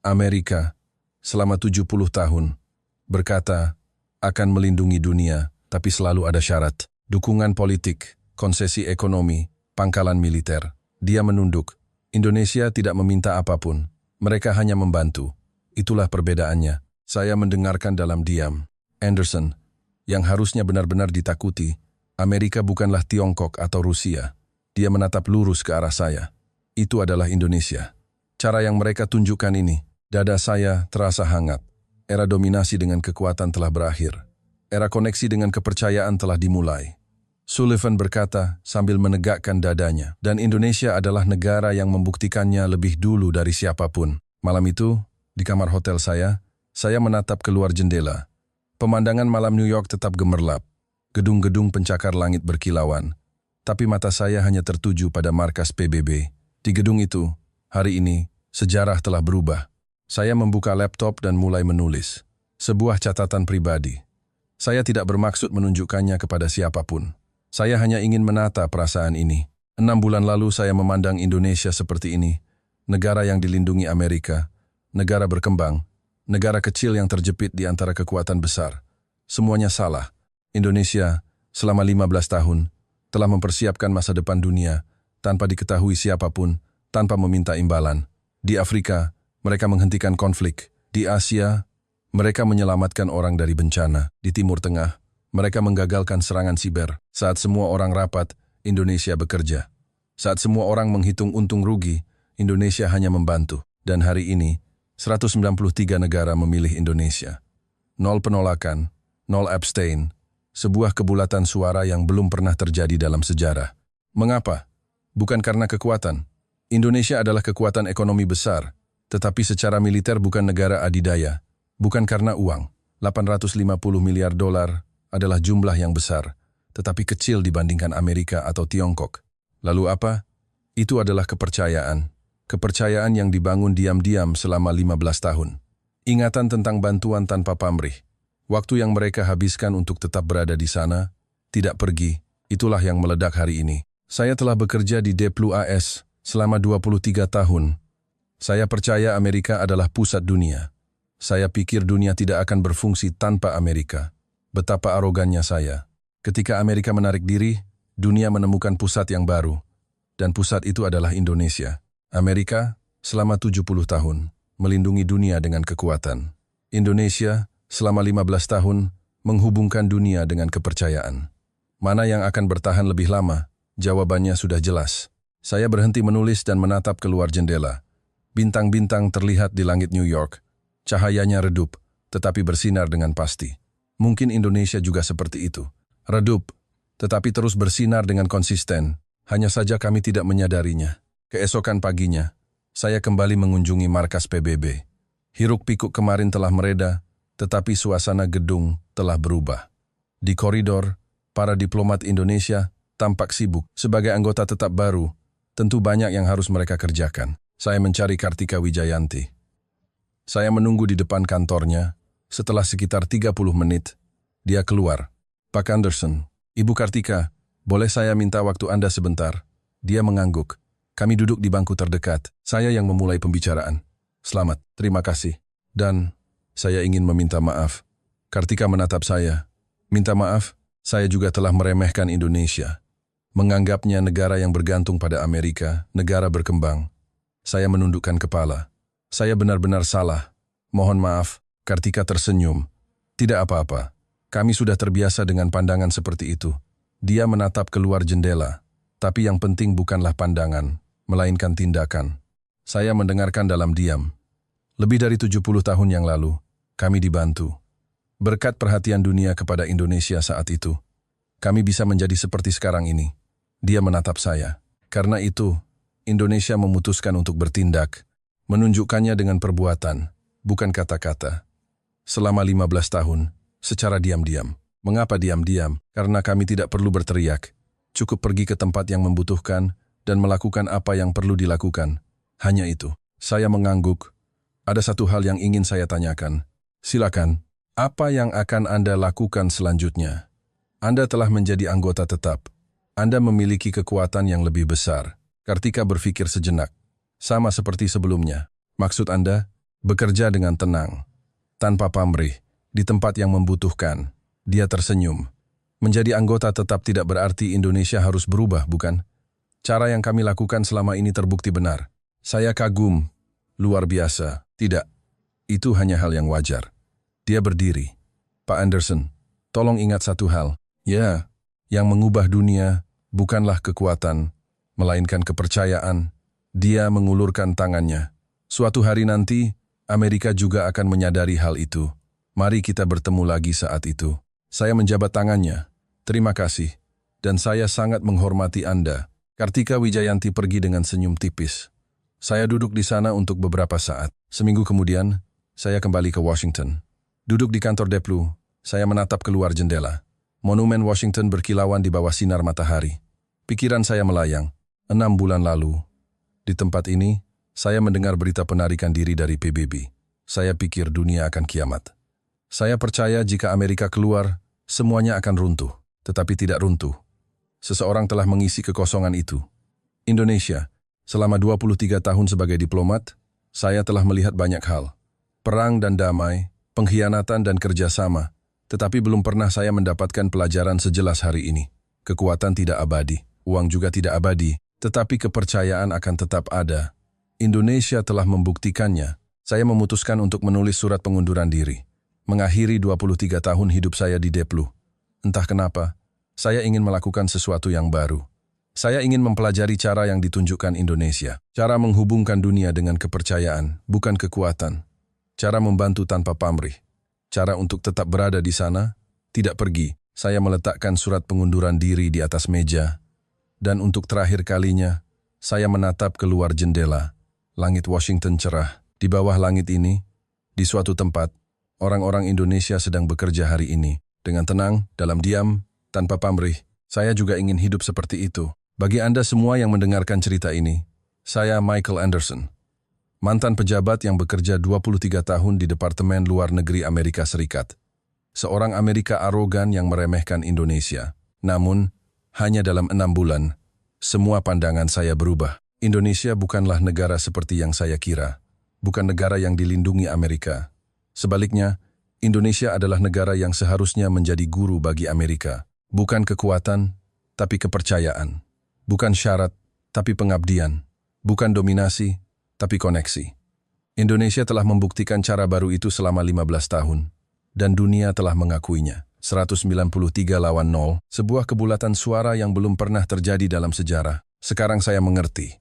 Amerika, selama 70 tahun, berkata, akan melindungi dunia, tapi selalu ada syarat. Dukungan politik, konsesi ekonomi, pangkalan militer. Dia menunduk. Indonesia tidak meminta apapun. Mereka hanya membantu. Itulah perbedaannya. Saya mendengarkan dalam diam. Anderson, yang harusnya benar-benar ditakuti, Amerika bukanlah Tiongkok atau Rusia. Dia menatap lurus ke arah saya. Itu adalah Indonesia. Cara yang mereka tunjukkan ini, dada saya terasa hangat. Era dominasi dengan kekuatan telah berakhir. Era koneksi dengan kepercayaan telah dimulai. Sullivan berkata sambil menegakkan dadanya, dan Indonesia adalah negara yang membuktikannya lebih dulu dari siapapun. Malam itu, di kamar hotel saya menatap keluar jendela. Pemandangan malam New York tetap gemerlap. Gedung-gedung pencakar langit berkilauan. Tapi mata saya hanya tertuju pada markas PBB. Di gedung itu, hari ini, sejarah telah berubah. Saya membuka laptop dan mulai menulis. Sebuah catatan pribadi. Saya tidak bermaksud menunjukkannya kepada siapapun. Saya hanya ingin menata perasaan ini. 6 bulan lalu saya memandang Indonesia seperti ini. Negara yang dilindungi Amerika. Negara berkembang. Negara kecil yang terjepit di antara kekuatan besar. Semuanya salah. Indonesia, selama 15 tahun, telah mempersiapkan masa depan dunia tanpa diketahui siapapun, tanpa meminta imbalan. Di Afrika, mereka menghentikan konflik. Di Asia, mereka menyelamatkan orang dari bencana. Di Timur Tengah, mereka menggagalkan serangan siber. Saat semua orang rapat, Indonesia bekerja. Saat semua orang menghitung untung rugi, Indonesia hanya membantu. Dan hari ini, 193 negara memilih Indonesia. 0 penolakan, 0 abstain. Sebuah kebulatan suara yang belum pernah terjadi dalam sejarah. Mengapa? Bukan karena kekuatan. Indonesia adalah kekuatan ekonomi besar. Tetapi secara militer bukan negara adidaya. Bukan karena uang. 850 miliar dolar adalah jumlah yang besar, tetapi kecil dibandingkan Amerika atau Tiongkok. Lalu apa? Itu adalah kepercayaan. Kepercayaan yang dibangun diam-diam selama 15 tahun. Ingatan tentang bantuan tanpa pamrih. Waktu yang mereka habiskan untuk tetap berada di sana, tidak pergi, itulah yang meledak hari ini. Saya telah bekerja di DPLUAS selama 23 tahun. Saya percaya Amerika adalah pusat dunia. Saya pikir dunia tidak akan berfungsi tanpa Amerika. Betapa arogannya saya. Ketika Amerika menarik diri, dunia menemukan pusat yang baru. dan pusat itu adalah Indonesia. Amerika, selama 70 tahun, melindungi dunia dengan kekuatan. Indonesia, selama 15 tahun, menghubungkan dunia dengan kepercayaan. Mana yang akan bertahan lebih lama? Jawabannya sudah jelas. Saya berhenti menulis dan menatap keluar jendela. Bintang-bintang terlihat di langit New York. Cahayanya redup, tetapi bersinar dengan pasti. Mungkin Indonesia juga seperti itu. Redup, tetapi terus bersinar dengan konsisten. Hanya saja kami tidak menyadarinya. Keesokan paginya, saya kembali mengunjungi markas PBB. Hiruk-pikuk kemarin telah mereda, tetapi suasana gedung telah berubah. Di koridor, para diplomat Indonesia tampak sibuk. Sebagai anggota tetap baru, tentu banyak yang harus mereka kerjakan. Saya mencari Kartika Wijayanti. Saya menunggu di depan kantornya. Setelah sekitar 30 menit, dia keluar. Pak Anderson, Ibu Kartika, boleh saya minta waktu Anda sebentar? Dia mengangguk. Kami duduk di bangku terdekat. Saya yang memulai pembicaraan. Selamat, terima kasih. Dan saya ingin meminta maaf. Kartika menatap saya. Minta maaf, saya juga telah meremehkan Indonesia. Menganggapnya negara yang bergantung pada Amerika, negara berkembang. Saya menundukkan kepala. Saya benar-benar salah. Mohon maaf. Kartika tersenyum. Tidak apa-apa. Kami sudah terbiasa dengan pandangan seperti itu. Dia menatap keluar jendela. Tapi yang penting bukanlah pandangan, melainkan tindakan. Saya mendengarkan dalam diam. Lebih dari 70 tahun yang lalu, kami dibantu. Berkat perhatian dunia kepada Indonesia saat itu, kami bisa menjadi seperti sekarang ini. Dia menatap saya. Karena itu, Indonesia memutuskan untuk bertindak, menunjukkannya dengan perbuatan, bukan kata-kata. Selama 15 tahun, secara diam-diam. Mengapa diam-diam? Karena kami tidak perlu berteriak. Cukup pergi ke tempat yang membutuhkan dan melakukan apa yang perlu dilakukan. Hanya itu. Saya mengangguk. Ada satu hal yang ingin saya tanyakan. Silakan. Apa yang akan Anda lakukan selanjutnya? Anda telah menjadi anggota tetap. Anda memiliki kekuatan yang lebih besar. Kartika berpikir sejenak. Sama seperti sebelumnya. Maksud Anda? Bekerja dengan tenang. Tanpa pamrih. Di tempat yang membutuhkan. Dia tersenyum. Menjadi anggota tetap tidak berarti Indonesia harus berubah, bukan? Cara yang kami lakukan selama ini terbukti benar. Saya kagum. Luar biasa. Tidak. Itu hanya hal yang wajar. Dia berdiri. Pak Anderson, tolong ingat satu hal. Ya, yang mengubah dunia bukanlah kekuatan, melainkan kepercayaan. Dia mengulurkan tangannya. Suatu hari nanti, Amerika juga akan menyadari hal itu. Mari kita bertemu lagi saat itu. Saya menjabat tangannya. Terima kasih. Dan saya sangat menghormati Anda. Kartika Wijayanti pergi dengan senyum tipis. Saya duduk di sana untuk beberapa saat. Seminggu kemudian, saya kembali ke Washington. Duduk di kantor Deplu, saya menatap keluar jendela. Monumen Washington berkilauan di bawah sinar matahari. Pikiran saya melayang. 6 bulan lalu, di tempat ini, saya mendengar berita penarikan diri dari PBB. Saya pikir dunia akan kiamat. Saya percaya jika Amerika keluar, semuanya akan runtuh. Tetapi tidak runtuh. Seseorang telah mengisi kekosongan itu. Indonesia, selama 23 tahun sebagai diplomat, saya telah melihat banyak hal. Perang dan damai, pengkhianatan dan kerjasama, tetapi belum pernah saya mendapatkan pelajaran sejelas hari ini. Kekuatan tidak abadi, uang juga tidak abadi, tetapi kepercayaan akan tetap ada. Indonesia telah membuktikannya. Saya memutuskan untuk menulis surat pengunduran diri. Mengakhiri 23 tahun hidup saya di Deplu. Entah kenapa, saya ingin melakukan sesuatu yang baru. Saya ingin mempelajari cara yang ditunjukkan Indonesia. Cara menghubungkan dunia dengan kepercayaan, bukan kekuatan. Cara membantu tanpa pamrih. Cara untuk tetap berada di sana, tidak pergi. Saya meletakkan surat pengunduran diri di atas meja. Dan untuk terakhir kalinya, saya menatap keluar jendela. Langit Washington cerah. Di bawah langit ini, di suatu tempat, orang-orang Indonesia sedang bekerja hari ini. Dengan tenang, dalam diam, tanpa pamrih. Saya juga ingin hidup seperti itu. Bagi Anda semua yang mendengarkan cerita ini, saya Michael Anderson. Mantan pejabat yang bekerja 23 tahun di Departemen Luar Negeri Amerika Serikat. Seorang Amerika arogan yang meremehkan Indonesia. Namun, hanya dalam 6 bulan, semua pandangan saya berubah. Indonesia bukanlah negara seperti yang saya kira. Bukan negara yang dilindungi Amerika. Sebaliknya, Indonesia adalah negara yang seharusnya menjadi guru bagi Amerika. Bukan kekuatan, tapi kepercayaan. Bukan syarat, tapi pengabdian. Bukan dominasi, tapi koneksi. Indonesia telah membuktikan cara baru itu selama 15 tahun. Dan dunia telah mengakuinya. 193 lawan 0, sebuah kebulatan suara yang belum pernah terjadi dalam sejarah. Sekarang saya mengerti.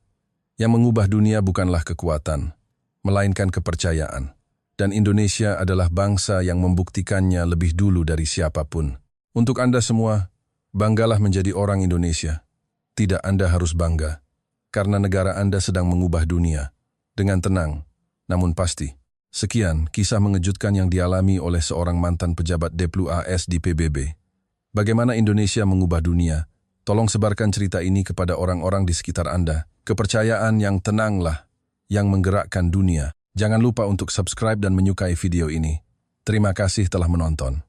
Yang mengubah dunia bukanlah kekuatan, melainkan kepercayaan. Dan Indonesia adalah bangsa yang membuktikannya lebih dulu dari siapapun. Untuk Anda semua, banggalah menjadi orang Indonesia. Tidak, Anda harus bangga. Karena negara Anda sedang mengubah dunia. Dengan tenang, namun pasti. Sekian kisah mengejutkan yang dialami oleh seorang mantan pejabat Deplu AS di PBB. Bagaimana Indonesia mengubah dunia? Tolong sebarkan cerita ini kepada orang-orang di sekitar Anda. Kepercayaan yang tenanglah, yang menggerakkan dunia. Jangan lupa untuk subscribe dan menyukai video ini. Terima kasih telah menonton.